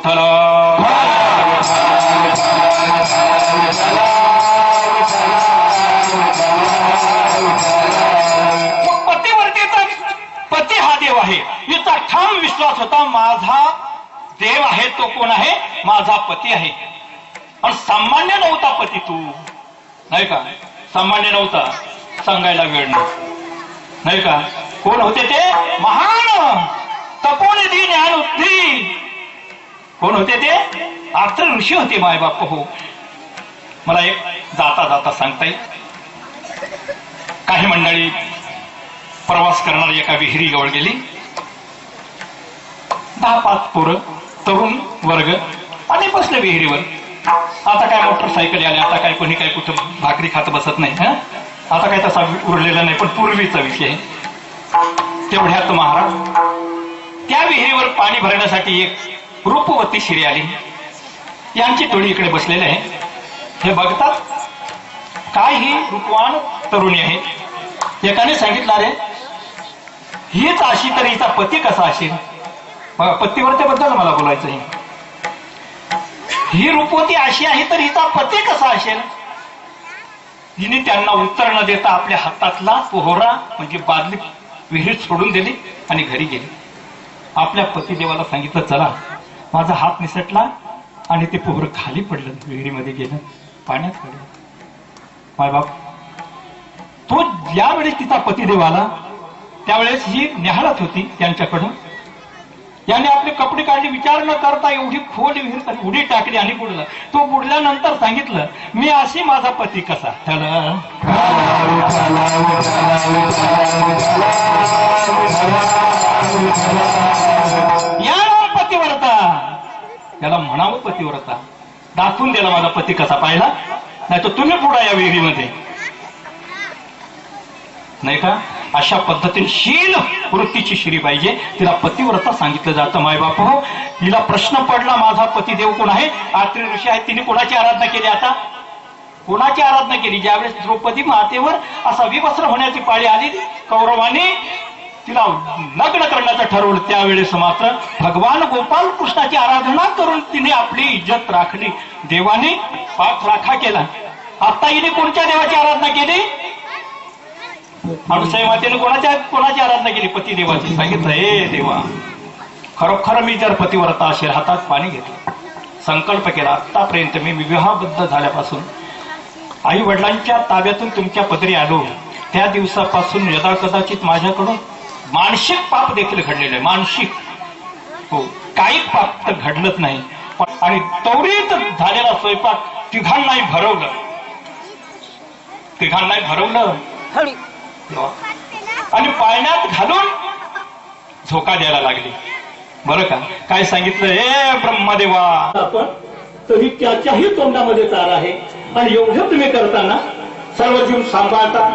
पतिवर्तीचा पती हा देव आहे, याचा ठाम विश्वास होता. माझा देव आहे तो कोण आहे? माझा पती आहे. आणि सामान्य नव्हता पती, तू नाही का? सामान्य नव्हता, सांगायला वेळ नाही का? कोण होते ते? महान तपोनिधी ज्ञानोत्ती. कोण होते ते? आर्त्र ऋषी होते, मायबाप हो. मला एक जाता जाता सांगता येईल. काही मंडळी प्रवास करणारी एका विहिरीजवळ गेली. 10-5 पोरं, तरुण वर्ग आणि बसले विहिरीवर. आता काय मोटरसायकल आले, आता काय कोणी काय कुठं भाकरी खात बसत नाही. आता काय तसा उरलेला नाही, पण पूर्वीचा विषय. तेवढ्यात महाराज त्या विहिरीवर पाणी भरण्यासाठी एक रूपवती शिरी आली. यांची टोळी इकडे बसलेले आहे. हे बघतात काय ही रूपवान तरुणी आहे. एकाने सांगितलं, अरे हीच अशी तर हिचा पती कसा असेल? बघा, पतिव्रतेबद्दल मला बोलायचं आहे. ही रूपवती अशी आहे तर हिचा पती कसा असेल? हिने त्यांना उत्तर न देता आपल्या हातातला पोहरा म्हणजे बादली विहिरीत सोडून दिली आणि घरी गेली. आपल्या पतिदेवाला सांगितलं, चला. माझा हात निसटला आणि ते पोहर खाली पडलं, विहिरीमध्ये गेलं, पाण्यात पडलं. मायबाप, तो ज्यावेळेस तिचा पतिदेव आला त्यावेळेस ही न्याहाळत होती त्यांच्याकडून. याने आपले कपडे काढले, विचार न करता एवढी खोल विहीर उडी टाकली आणि बुडला. तो बुडल्यानंतर सांगितलं, मी अशी माझा पती कसा? या पतिव्रता, याला म्हणावं पतिव्रता. दाखवून दिला माझा पती कसा पाहिला, नाही तर तुम्ही बुडा या विहिरीमध्ये, नाही का? अशा पद्धतीने शील वृत्तीची श्री पाहिजे. तिला पतिव्रता सांगितलं जातं. मायबाप हो, हिला प्रश्न पडला, माझा पतिदेव कोण आहे? आत्री ऋषी आहे. तिने कोणाची आराधना केली? आता कोणाची आराधना केली? ज्यावेळेस द्रौपदी मातेवर असा विवस्त्र होण्याची पाळी आली, कौरवाने तिला लग्न करण्याचं ठरवलं, त्यावेळेस मात्र भगवान गोपाल कृष्णाची आराधना करून तिने आपली इज्जत राखली. देवाने पाप राखा केला. आता हिने कोणत्या देवाची आराधना केली? अनुसया मातेने कोणाची आराधना केली? पतिदेवाची. सांगितलं, हे देवा, खरोखर मी जर पतिव्रता असेल, हातात पाणी घेतलं, संकल्प केला, आतापर्यंत मी विवाहबद्ध झाल्यापासून आई वडिलांच्या ताब्यातून तुमच्या पदरी आलो, त्या दिवसापासून यदा कदाचित माझ्याकडून मानसिक पाप देखील घडलेलं आहे. मानसिक, हो, काही पाप तर घडलंच नाही. आणि त्वरित झालेला स्वयंपाक तिघांनाही भरवलं आणि पाण्यात घालून झोका द्यायला लागली. बरं का? काय सांगितलं, हे ब्रह्मदेवा, आपण तरी त्याच्याही तोंडामध्ये चार आहे आणि एवढं तुम्ही करताना, सर्व जीव सांभाळता,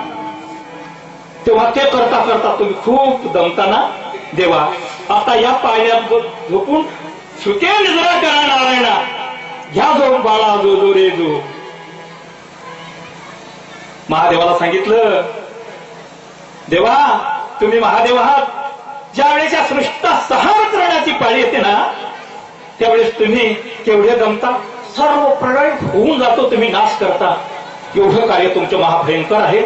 तेव्हा ते करता करता तुम्ही खूप दमताना, देवा आता या पाण्यात झोपून सुके निद्रा करा नारायणा, घ्या जो बाळा जो जो रे जो. महादेवाला सांगितलं, देवा तुम्ही महादेव आहात, ज्यावेळेस या सृष्टीचा संहार करण्याची पाळी येते ना, त्यावेळेस तुम्ही केवढे दमता, सर्व प्रलय होऊन जातो, तुम्ही नाश करता. एवढं कार्य तुमचं महाभयंकर आहे.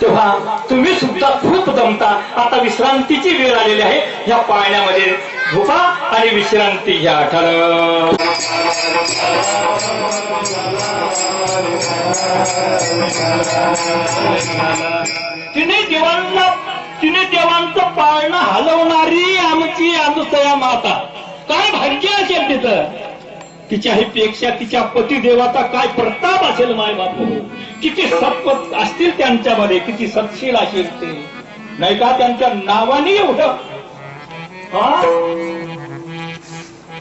तेव्हा तुम्ही सुद्धा खूप दमता. आता विश्रांतीची वेळ आलेली आहे. या पाळण्यामध्ये झोपा आणि विश्रांती घ्या. ठरव. तिने देवांचं पाळणं हलवणारी आमची अनुसया माता. काय भाग्य असेल तिचं. तिच्या ही पेक्षा तिच्या पतिदेवाचा काय प्रताप असेल माय बापू. किती सत्पथ असतील त्यांच्यामध्ये, किती सत्शील असेल ते, नाही का. त्यांच्या नावाने एवढं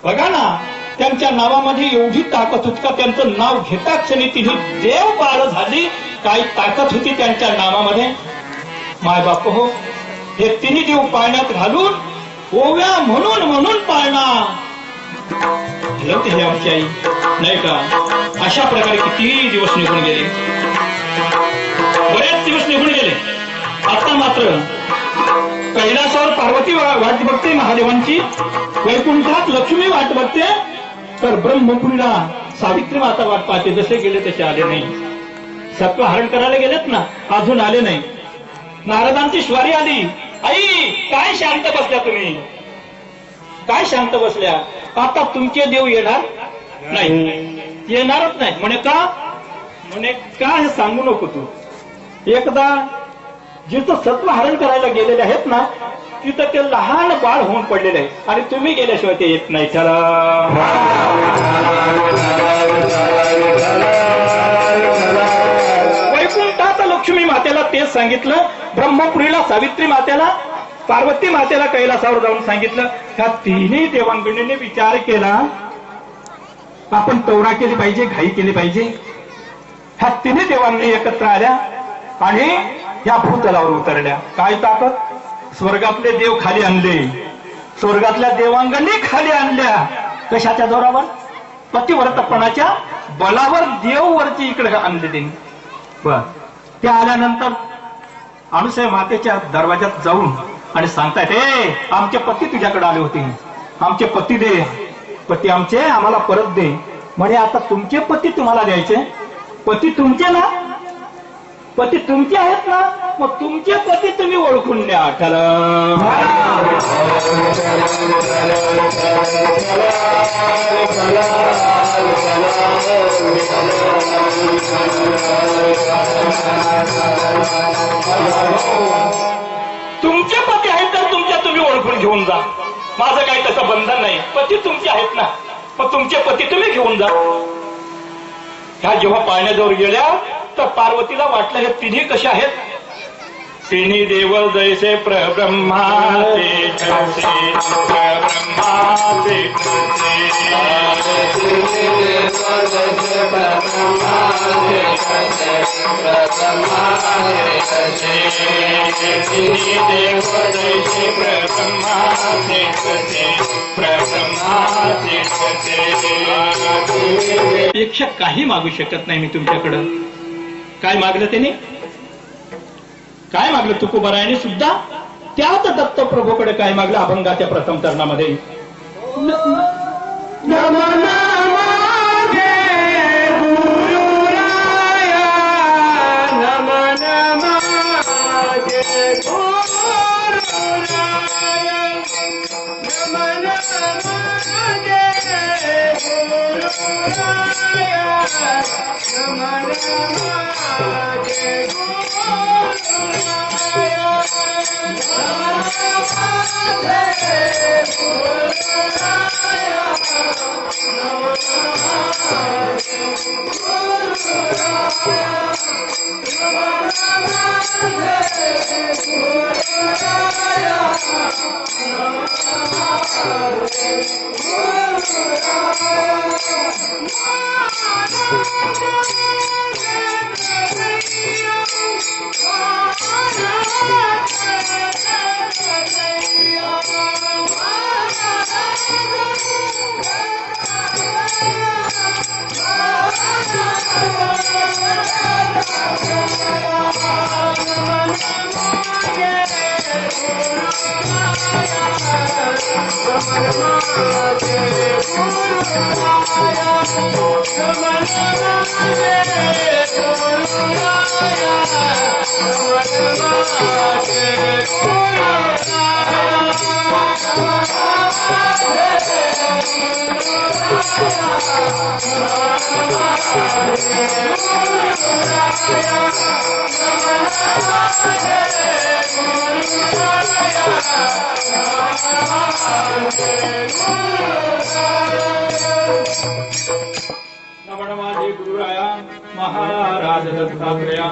बघा ना, त्यांच्या नावामध्ये एवढी ताकद होती का त्यांचं नाव घेता क्षणी तिने देव बाळ झाली. काय ताकद होती त्यांच्या नावामध्ये माय बाप हो. हे तिन्ही देव पाळण्यात घालून ओव्या म्हणून म्हणून पाळणा हलवते हे आमची आई, नाही का. अशा प्रकारे किती दिवस निघून गेले, बरेच दिवस निघून गेले. आता मात्र कैलासावर पार्वती वाट बघते महादेवांची, वैकुंठात लक्ष्मी वाट बघते, तर ब्रह्मपुरीला सावित्री माता वाट पाहते. जसे गेले तसे आले नाही. सत्व हरण करायला गेलेत ना, अजून आले नाही. नारदांची स्वारी आली. आई काय शांत बसल्या तुम्ही, काय शांत बसल्या. आता तुमचे देव येणार नाही, येणारच नाही. म्हणे का, म्हणे का हे सांगू नको तू. एकदा जिथं सत्व हरण करायला गेलेले आहेत ना, तिथं ते लहान बाळ होऊन पडलेले आहे आणि तुम्ही गेल्याशिवाय ते येत नाही. चला वैकुंठात लक्ष्मी मातेला तेच सांगितलं, ब्रह्मपुरीला सावित्री मातेला, पार्वती मातेला कैलासावर जाऊन सांगितलं. ह्या तिन्ही देवांगणीने विचार केला, आपण तौरा केली पाहिजे, घाई केली पाहिजे. ह्या तिन्ही देवांनी एकत्र आल्या आणि या भूतलावर उतरल्या. काय ताकद. स्वर्गातले देव खाली आणले, स्वर्गातल्या देवांगणी खाली आणल्या. कशाच्या जोरावर, पतिव्रतपणाच्या बलावर देववरची इकडे आणले त्यांनी. बर, ते आल्यानंतर अनुसया मातेच्या दरवाजात जाऊन आणि सांगतायत, ए आमचे पती तुझ्याकडे आले होते, आमचे पती दे, पती आमचे आम्हाला परत दे. म्हणे आता तुमचे पती तुम्हाला द्यायचे, पती तुमचे ना, पती तुमचे आहेत ना, मग तुमचे पती तुम्ही ओळखून द्या. तुमचे पती आहेत तर तुमच्या तुम्ही ओळखून घेऊन जा. माझं काही तसं बंधन नाही. पती तुमचे आहेत ना, मग तुमचे पती तुम्ही घेऊन जा. ह्या जेव्हा पाळण्याजवळ गेल्या तर पार्वतीला वाटलं हे तिन्ही कसे आहेत. तिन्ही देव जैसे प्रब्रह्माचे प्रब्रह्माचे पेक्षा काही मागू शकत नाही मी तुमच्याकडं. काय मागलं त्याने, काय मागलं तुकोबारायाने सुद्धा त्याच दत्तप्रभूकडे काय मागलं अभंगाच्या प्रथम चरणामध्ये. नमन माझे गुरुराया महाराज दत्तात्रया.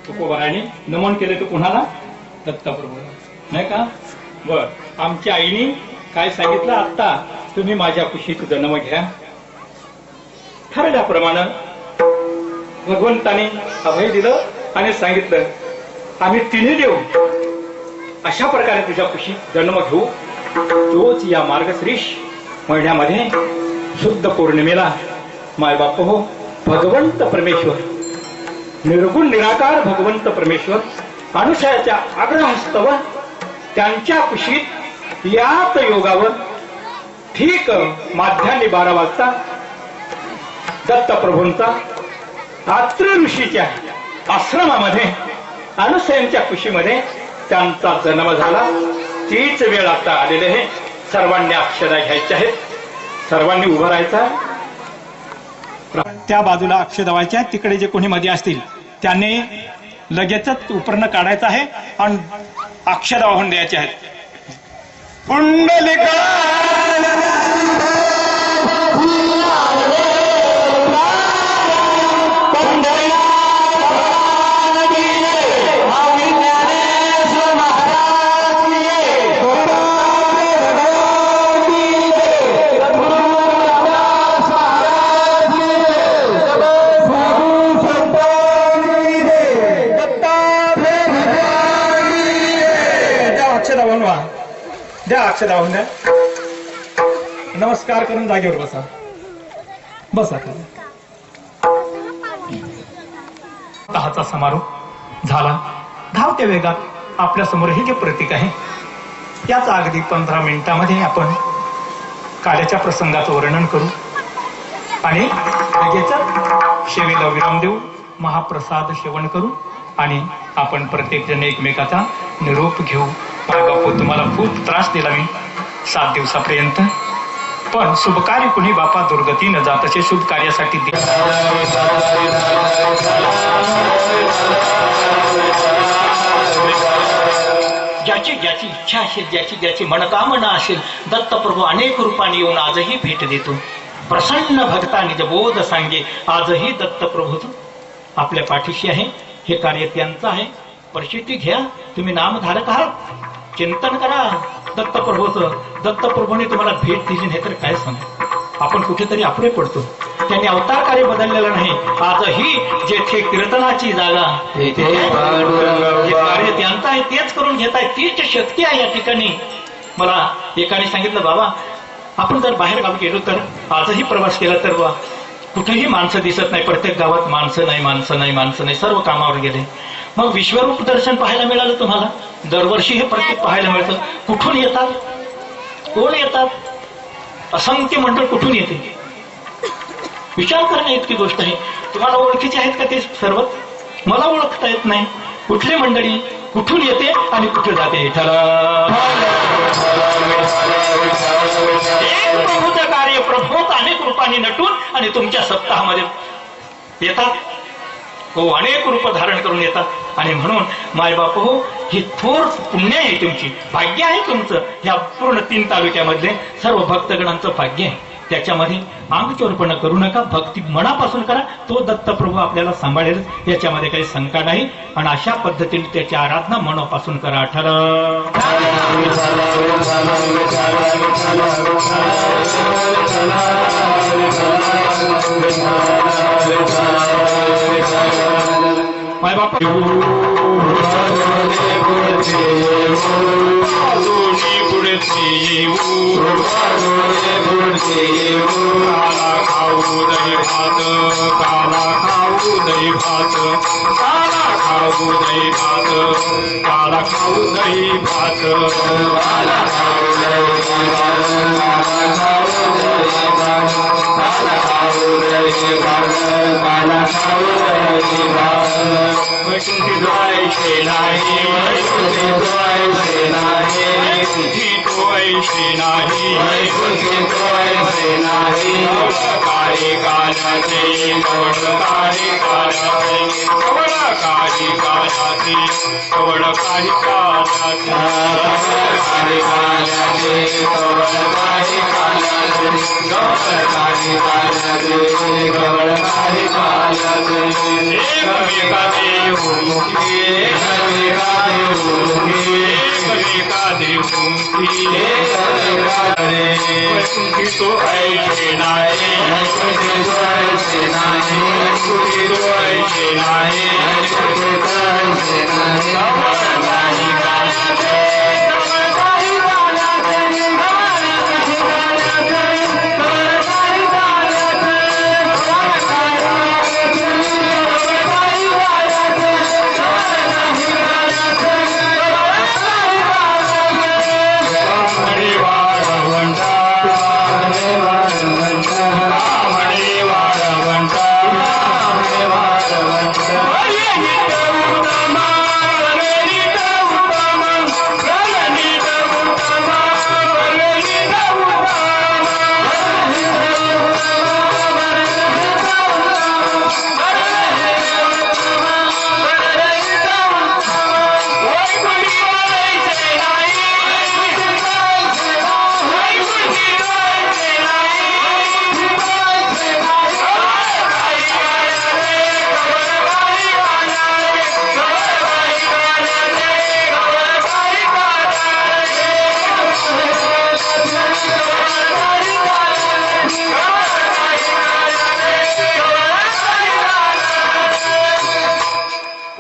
तुकोबाराने नमन केले तर कुणाला? दत्तप्रभू, नाही का? बर, आमच्या आईने काय सांगितलं? आता तुम्ही माझ्या कुशीत जन्म घ्या. ठरल्याप्रमाणे भगवंताने अभय दिलं आणि सांगितलं आम्ही तिन्ही देऊ अशा प्रकारे तुझ्या कुशीत जन्म घेऊ. तोच या मार्गशीर्ष महिन्यामध्ये शुद्ध पौर्णिमेला मायबाप हो भगवंत परमेश्वर, निर्गुण निराकार भगवंत परमेश्वर अनुषयाच्या आग्रहस्तव त्यांच्या कुशीत यात योगावर ठीक माध्यान्ही 12 वाजता दत्तप्रभूंचा रात्र ऋषीच्या आश्रमामध्ये अनुसयांच्या कुशीमध्ये त्यांचा जन्म झाला. तीच वेळ आता आलेली आहे. सर्वांनी अक्षदा घ्यायच्या आहेत. सर्वांनी उभं राहायचं. त्या बाजूला अक्षदा व्हायच्या. तिकडे जे कोणी मध्ये असतील त्यांनी लगेचच उपरणं काढायचं आहे आणि अक्षदा वाहून द्यायचे आहेत. पुंडलिका द्या अक्षदा वाहून द्या. नमस्कार करून जागेवर बसा. बसा. दहाचा समारोप झाला. धावत्या वेगात आपल्या समोर हे जे प्रतीक आहे याचा अगदी 15 मिनिटांमध्ये आपण कार्याच्या प्रसंगाचं वर्णन करू आणि लगेच शेवेला विराम देऊ. महाप्रसाद सेवन करू आणि आपण प्रत्येक जण एकमेकाचा निरोप घेऊ. बापू, तुम्हाला खूप त्रास दिला मी 7 दिवसापर्यंत, पण शुभकार्य कुणी बापा दुर्गती न जात असे शुभ कार्यासाठी ज्याची ज्याची इच्छा असेल, ज्याची ज्याची मनोकामना असेल, दत्तप्रभू अनेक रूपाने येऊन आजही भेट देतो. प्रसन्न भक्ता निजबोध सांगे. आजही दत्तप्रभू आपल्या पाठीशी आहे. हे कार्य त्यांचं आहे. परिस्थिती घ्या. तुम्ही नामधारक आहात. चिंतन करा दत्तप्रभूचं. दत्तप्रभूने तुम्हाला भेट दिली नाही तर काय सांगू. आपण कुठेतरी अपुरे पडतो. त्यांनी अवतार कार्य बदललेलं नाही. आजही जेथे कीर्तनाची जागा जे कार्य त्यांचं आहे तेच करून घेत आहे. तीच शक्ती आहे या ठिकाणी. मला एकाने सांगितलं, बाबा आपण जर बाहेर गावी गेलो तर आजही प्रवास केला तर बा कुठेही माणसं दिसत नाही. प्रत्येक गावात माणसं नाही, माणसं नाही, माणसं नाही. सर्व कामावर गेले. मग विश्वरूप दर्शन पाहायला मिळालं तुम्हाला. दरवर्षी हे प्रत्येक पाहायला मिळतं. कुठून येतात? कोण येतात? असंख्य मंडळ कुठून येते? विचार करणे इतकी गोष्ट आहे. तुम्हाला ओळखीचे आहेत का ते सर्व? मला ओळखता येत नाही. कुठली मंडळी कुठून येते आणि कुठे जाते? एक प्रभूचं कार्य प्रभूत अनेक रूपाने नटून आणि तुमच्या सप्ताहामध्ये येतात. हो, अनेक रूप धारण करून येतात. आणि म्हणून मायबाप हो, ही थोर पुण्य आहे तुमची, भाग्य आहे तुमचं. ह्या पूर्ण 3 तालुक्यामधले सर्व भक्तगणांचं भाग्य आहे. त्याच्यामध्ये अंगचोरपणा करू नका. भक्ती मनापासून करा. तो दत्तप्रभू आपल्याला सांभाळेल. याच्यामध्ये काही शंका नाही. आणि अशा पद्धतीने त्याची आराधना मनापासून करा. मायबाप पुढचे येऊ काला खाऊ दही भात काला खाऊ दही भात काला खाऊ दही भात काला खाऊ दही भात काला खाऊ दही वैकुंठी द्वायचे नाही वैकुंठी द्वायचे नाही वैकुंठी द्वायचे नाही वैकुंठी द्वायचे नाही कवळकारी काल्याचे कवळकारी काल्याचे कवळकारी काल्याचे कवळकारी काल्याचे कवळकारी काल्याचे कवळकारी काल्याचे कवळकारी काल्याचे कवळकारी काल्याचे एकमेका देवमुखी एकमेका देवमुखी एकमेका देवमुखी वैकुंठी तो ऐसे नाही वैकुंठी तो ऐसे नाही वैकुंठी तो ऐसे नाही वैकुंठी तो ऐसे नाही कवळकारी काल्याचे कवळकारी काल्याचे कवळकारी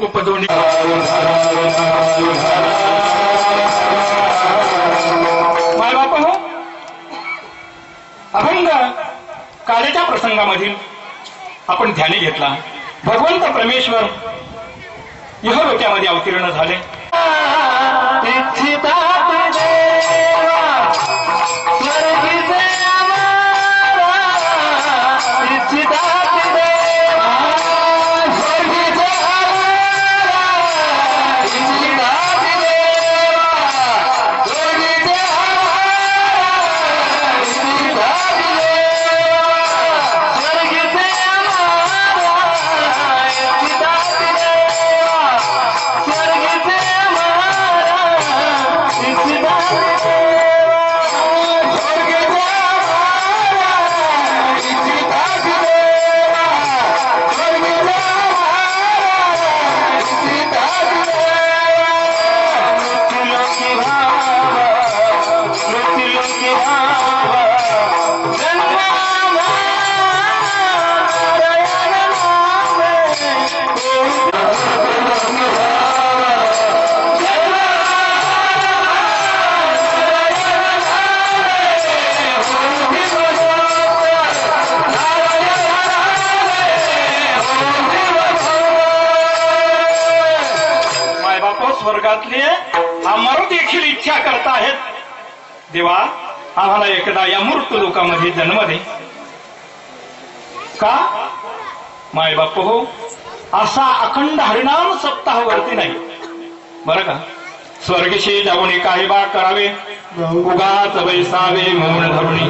उपदोनी मायबाप हो अभंग काळेच्या प्रसंगामधील आपण ध्यानी घेतला. भगवंत परमेश्वर यहोलोक्यामध्ये अवतीर्ण झाले. स्वर्गातले आम्हाला देखील इच्छा करता आहेत. देवा आम्हाला एकदा या मूर्त लोकामध्ये जन्म दे. का मायबाप हो असा अखंड हरिनाम सप्ताह वरती नाही बरं का. स्वर्गशी जाऊन काही बा करावे उगाच बैसावे मौन धरुणी.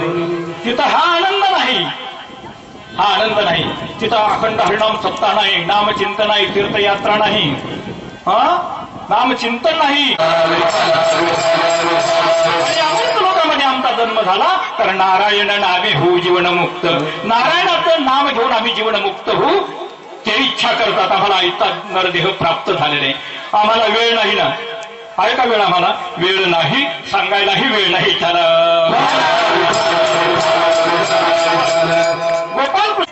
तिथं हा आनंद नाही हा आनंद नाही. तिथं अखंड हरिनाम सप्ताह नाही नामचिंतन नाही तीर्थयात्रा नाही नामचिंतन नाही. लोकांमध्ये आमचा जन्म झाला तर नारायण नामे हो जीवनमुक्त. नारायणाचं नाम घेऊन आम्ही जीवनमुक्त होऊ ते इच्छा करतात. आम्हाला ऐकता नरदेह प्राप्त झालेले आम्हाला वेळ नाही ना. आहे का वेळ आम्हाला वेळ नाही सांगायलाही वेळ नाही. त्याला गोपाल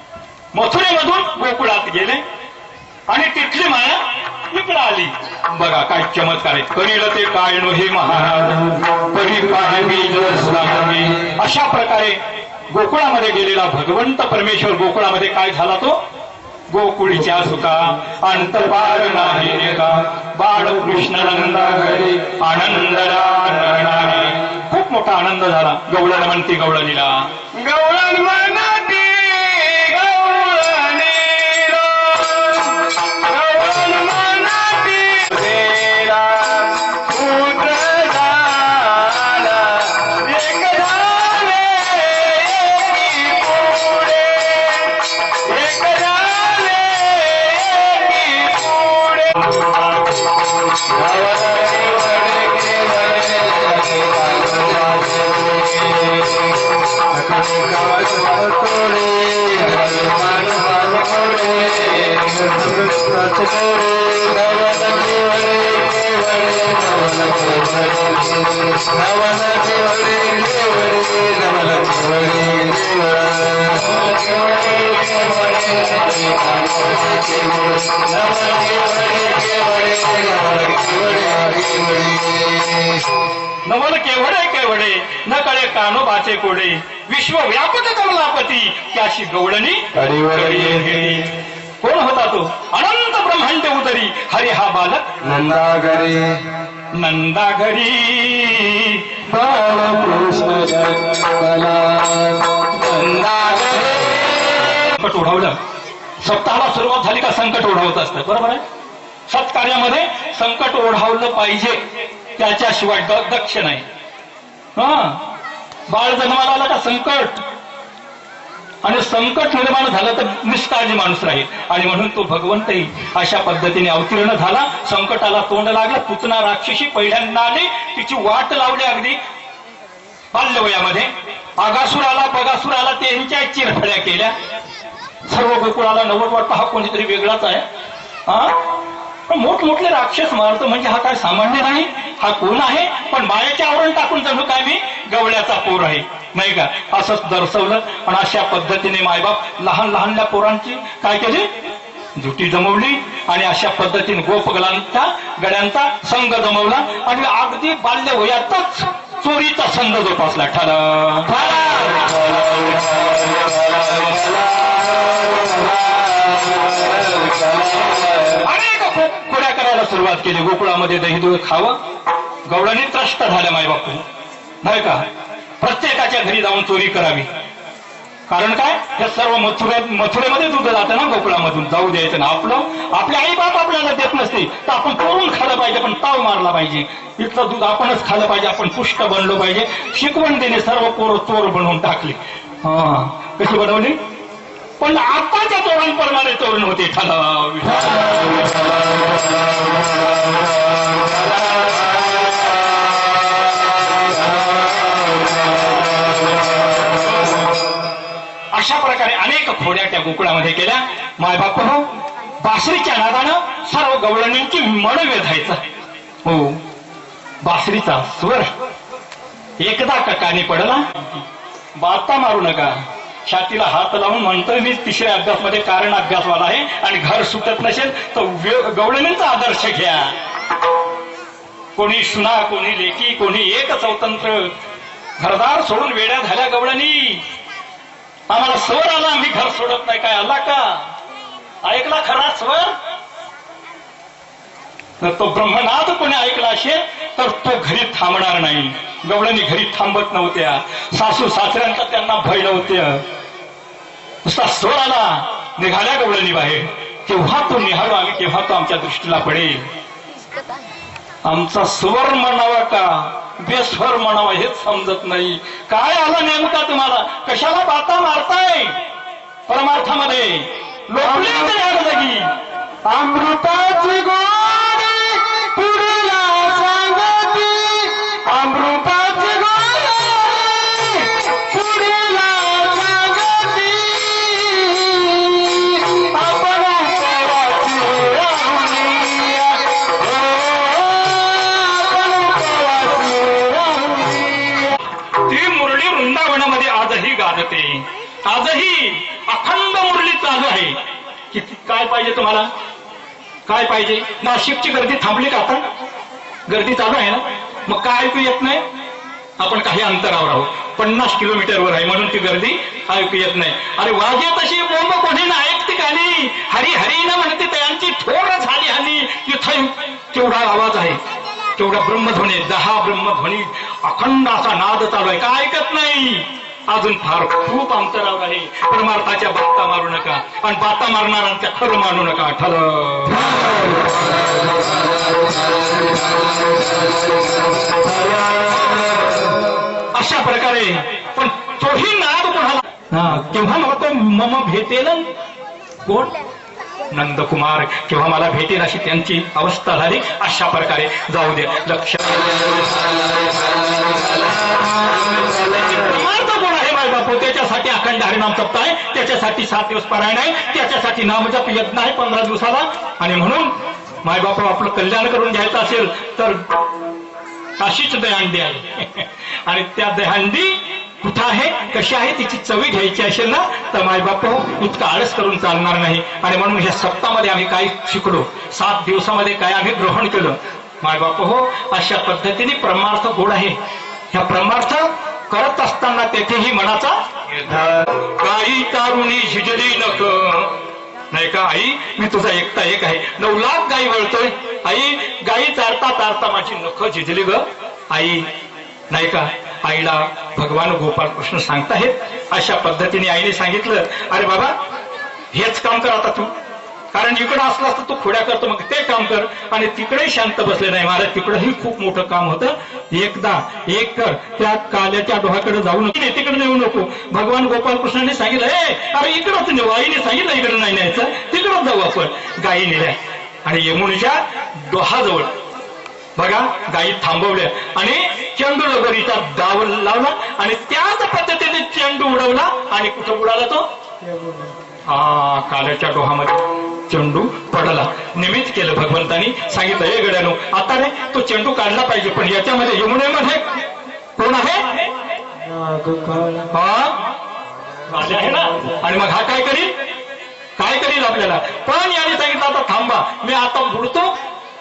मथुरेमधून गोकुळात गेले आणि तिथली माया चमत्कार आहेत. करील ते काय नो हे महाराज परी काय बीज स्वामी. अशा प्रकारे गोकुळामध्ये गेलेला भगवंत परमेश्वर गोकुळामध्ये काय झाला तो गोकुळीच्या सुखा अंतपार नाही का बाळ कृष्ण नंदा घरी आनंदरा. खूप मोठा आनंद झाला. गवळण म्हणती गवळणीला गवळण म्हणती गवळणीला गवळण म्हणती देला पुत्र झाला एक झाले एकी पुढे एक झाले एकी पुढे. नवल केवढे केवढे न कळे कानोबाचे कोडे विश्वव्यापक कमलापती त्याशी गवळणी हरिवरी कोण होता तो अनंत ब्रह्मांड उदरी हरी हा बालक नंदागरी नंदाघरी बालकृष्ण संकट ओढवलं. सप्ताहाला सुरुवात झाली का संकट ओढवत असतं. बरोबर आहे. सत्कार्यामध्ये संकट ओढावलं पाहिजे त्याच्याशिवाय दक्ष नाही. बाळ जन्माला आला का संकट आणि संकट निर्माण झालं तर निष्काळजी माणूस राहील. आणि म्हणून तो भगवंतही अशा पद्धतीने अवतीर्ण झाला. संकटाला तोंड लागलं. पुतना राक्षसी पहिल्यांदा आली. तिची वाट लावली अगदी बाल्यवयामध्ये. आगासूर आला बगासूर आला त्यांच्या चिरफळ्या केल्या. सर्व गोकुळाला नवल वाटतं हा कोणीतरी वेगळाच आहे. पण मोठमोठले राक्षस मारतो म्हणजे हा काय सामान्य नाही. हा कोण आहे. पण मायाचे आवरण टाकून जणू काय मी गवळ्याचा पोर आहे नाही का असंच दर्शवलं. पण अशा पद्धतीने मायबाप लहान लहानल्या पोरांची काय केली जुटी जमवली आणि अशा पद्धतीने गोपगलांच्या गड्यांचा संघ जमवला आणि अगदी बाल्य वयातच चोरीचा छंद जोपासला. अनेक खोड्या करायला सुरुवात केली. गोकुळामध्ये दहीदूध खावं. गवळणी त्रस्त झाल्या मायबापू नाही का. प्रत्येकाच्या घरी जाऊन चोरी करावी. कारण काय हे सर्व मथुरेमध्ये दूध जातं ना गोकुळामधून. जाऊ द्यायचं ना. आपले आई बाप आपल्याला देत नसते तर आपण चोरून खाल्लं पाहिजे. पण ताव मारला पाहिजे. इथलं दूध आपणच खाल्लं पाहिजे. आपण पुष्ट बनलो पाहिजे. शिकवण दिली. सर्व पोरं चोर बनवून टाकली. कशी बनवली. पण आताच्या चोरांप्रमाणे चोर नव्हते. अशा प्रकारे अनेक खोड्या त्या गोकुळामध्ये केल्या. मायबाप बासरीच्या नादानं सर्व गवळणींची मन वेधायचं. हो बासरीचा स्वर एकदा कानी पडला. बाता मारू नका. छातीला हात लावून म्हणतोय मी 3ऱ्या अभ्यासमध्ये कारण अभ्यासवाला आहे आणि घर सुटत नसेल तर गवळणींचा आदर्श घ्या. कोणी सुना कोणी लेकी कोणी एक स्वतंत्र घरदार सोडून वेड्या झाल्या गवळणी. आम्हाला स्वर आला आम्ही घर सोडत नाही. काय आला का ऐकला खरा स्वर. तर तो ब्रह्मनाथ कोणी ऐकला असेल तर तो घरी थांबणार नाही. गवळणी घरी थांबत नव्हत्या. सासू सासऱ्यांचा त्यांना भय नव्हत्या. नुसता स्वर आला निघाल्या गवळणी बाहेर. केव्हा तो निहाळू आम्ही केव्हा तो आमच्या दृष्टीला पडेल. आमचा स्वर म्हणावा का बेस्वर म्हणावा हेच समजत नाही. काय आलं नेमका तुम्हाला. कशाला बाता मारताय. परमार्थामध्ये लोकली अमृताची गोडी पुढला सांगती. अमृताची गोडी पुढला सांगती. आपण उपवासी राहुनिया. आपण उपवासी राहुनिया. ती मुरली वृंदावनामध्ये आजही गाजते. आजही अखंड मुरली चालू आहे. किती काय पाहिजे तुम्हाला. काय पाहिजे. नाशिकची गर्दी थांबली का आता. गर्दी चालू आहे ना, मग काय ऐकू येत नाही? आपण काही अंतरावर आहोत, 50 किलोमीटरवर आहे म्हणून ती गर्दी ऐकू येत नाही. अरे वाजे तशी बोंब कोणी ना ऐकते कानी, हरी हरी न म्हणते त्यांची थोड झाली हल्ली. इथं केवढा आवाज आहे, केवढा ब्रह्मध्वनी, 10 ब्रह्मध्वनी अखंड असा नाद चालू आहे, काय ऐकत नाही. अजून फार खूप अंतरावर आहे. परमार्थाच्या बाता मारू नका आणि बाता मारणाऱ्यांच्या खरं मानू नका. अशा प्रकारे पण तोही नाद कोणाला, केव्हा मला तो मम भेटेल, कोण नंदकुमार केव्हा मला भेटेल अशी त्यांची अवस्था झाली. अशा प्रकारे जाऊ दे लक्ष. कोण आहे माय बापू? त्याच्यासाठी अखंड हरिनाम सप्ताह आहे, त्याच्यासाठी 7 दिवस पारायण आहे, त्याच्यासाठी नामजप यज्ञ आहे 15 दिवसाला. आणि म्हणून माय बापू आपलं कल्याण करून घ्यायचं असेल तर अशीच दहीहंडी आहे. आणि त्या दहीहंडी कुठं आहे, कशी आहे, तिची चवी घ्यायची असेल ना तर मायबाप इतकं आळस करून चालणार नाही. आणि म्हणून ह्या सप्ताहामध्ये आम्ही काय शिकलो, 7 दिवसामध्ये काय आम्ही ग्रहण केलं मायबाप हो. अशा पद्धतीने परमार्थ गोड आहे. ह्या परमार्थ करत असताना तेथेही मनाचा काही तारुणी झिजली नक नाही का आई, मी तुझा एकटा एक आहे. 9 लाख गाई वळतोय आई, गाई चारता चारता माझी नख झिजली ग आई, नाही का. आईला भगवान गोपाळकृष्ण सांगताहेत. अशा पद्धतीने आईने सांगितलं, अरे बाबा हेच काम कर आता तू, कारण इकडं असलास तर तू खोड्या करतो, मग ते काम कर. आणि तिकडे शांत बसले नाही महाराज, तिकडंही खूप मोठं काम होतं. एकदा एक कर, त्या काल्याच्या डोहाकडे जाऊ नको, तिकडे नेऊ नको. भगवान गोपाळकृष्णाने सांगितलं, अरे इकडंच नेऊ. आईने सांगितलं इकडे नाही न्यायचं, तिकडंच जाऊ आपण. गायी नेल्या आणि यमुनेच्या डोहाजवळ बघा गायी थांबवल्या आणि चेंडू लगोरीचा दाव लावला आणि त्याच पद्धतीने चेंडू उडवला. आणि कुठं उडाला तो? काल्याच्या डोहामध्ये चेंडू पडला. निमित्त केलं भगवंतानी, सांगितलं हे गड्यानो आता रे तो चेंडू काढला पाहिजे, पण याच्यामध्ये यमुनेमध्ये कोण आहे? काल्या आहे ना. आणि मग हा काय करील आपल्याला? पण याने सांगितलं आता थांबा, मी आता बुडतो,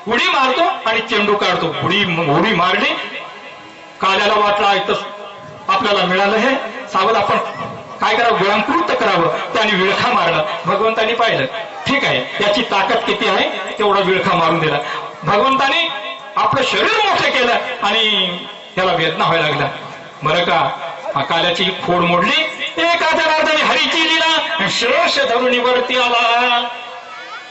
उडी मारतो आणि चेंडू काढतो. उडी मारली. काल्याला वाटला इथं आपल्याला मिळालं हे सावध, आपण काय करावं, गुळांकृत करावं. त्याने विळखा मारला. भगवंतानी पाहिलं, ठीक आहे याची ताकद किती आहे, तेवढा विळखा मारून दिला. भगवंतानी आपलं शरीर मोठं केलं आणि त्याला वेदना व्हायला लागला. बरं का, काल्याची खोड मोडली. एखाद्या राजाने हरीची लीला श्रेष धरून वरती आला,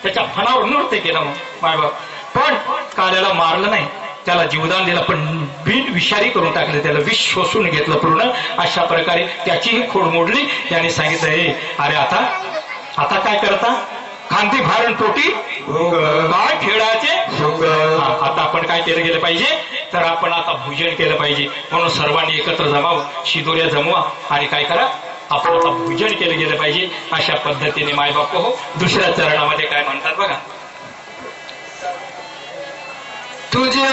त्याच्या फणावर नृत्य केलं मग मायबाप. पण काल्याला मारलं नाही, त्याला जीवदान दिलं, पण बिन विषारी करून टाकलं, त्याला विष शोषून घेतलं पूर्ण. अशा प्रकारे त्याचीही खोड मोडली. त्याने सांगितलं, अरे आता काय करता, खांदी भारण पोटी काय खेळायचे. आता आपण काय केलं गेलं पाहिजे, तर आपण आता भोजन केलं पाहिजे. म्हणून सर्वांनी एकत्र जमावं, शिदोऱ्या जमवा आणि काय करा, आपण आता भोजन केलं गेलं पाहिजे. अशा पद्धतीने मायबाप हो. दुसऱ्या चरणामध्ये काय म्हणतात बघा, तुझे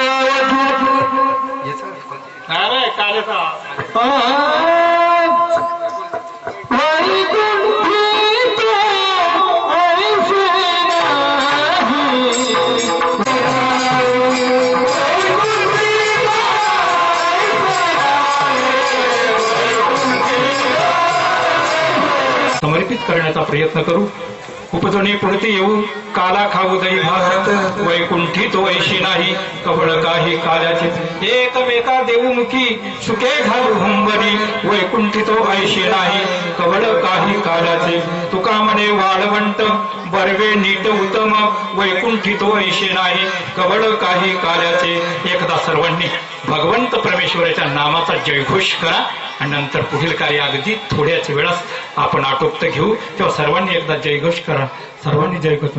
अरे काल्याचा समर्पित करण्याचा प्रयत्न करू. उपजणे पुढते येऊ, काला खाऊ दही भात, वैकुंठी तो ऐशी नाही, कवळ काही काल्याचे. एकमेका देऊमुखी सुखे घालू हंबरी, वैकुंठी तो ऐशी नाही, कवळ काही काल्याचे. तुका म्हणे वाळवंट बरवे नीट उत्तम, वैकुंठी तो ऐशी नाही, कवळ काही काल्याचे. एकदा सर्वांनी भगवंत परमेश्वराच्या नामाचा जयघोष करा आणि नंतर पुढील कार्य अगदी थोड्याच वेळास आपण आटोपत घेऊ. तेव्हा सर्वांनी एकदा जयघोष करा. सर्वांनी जयघोष.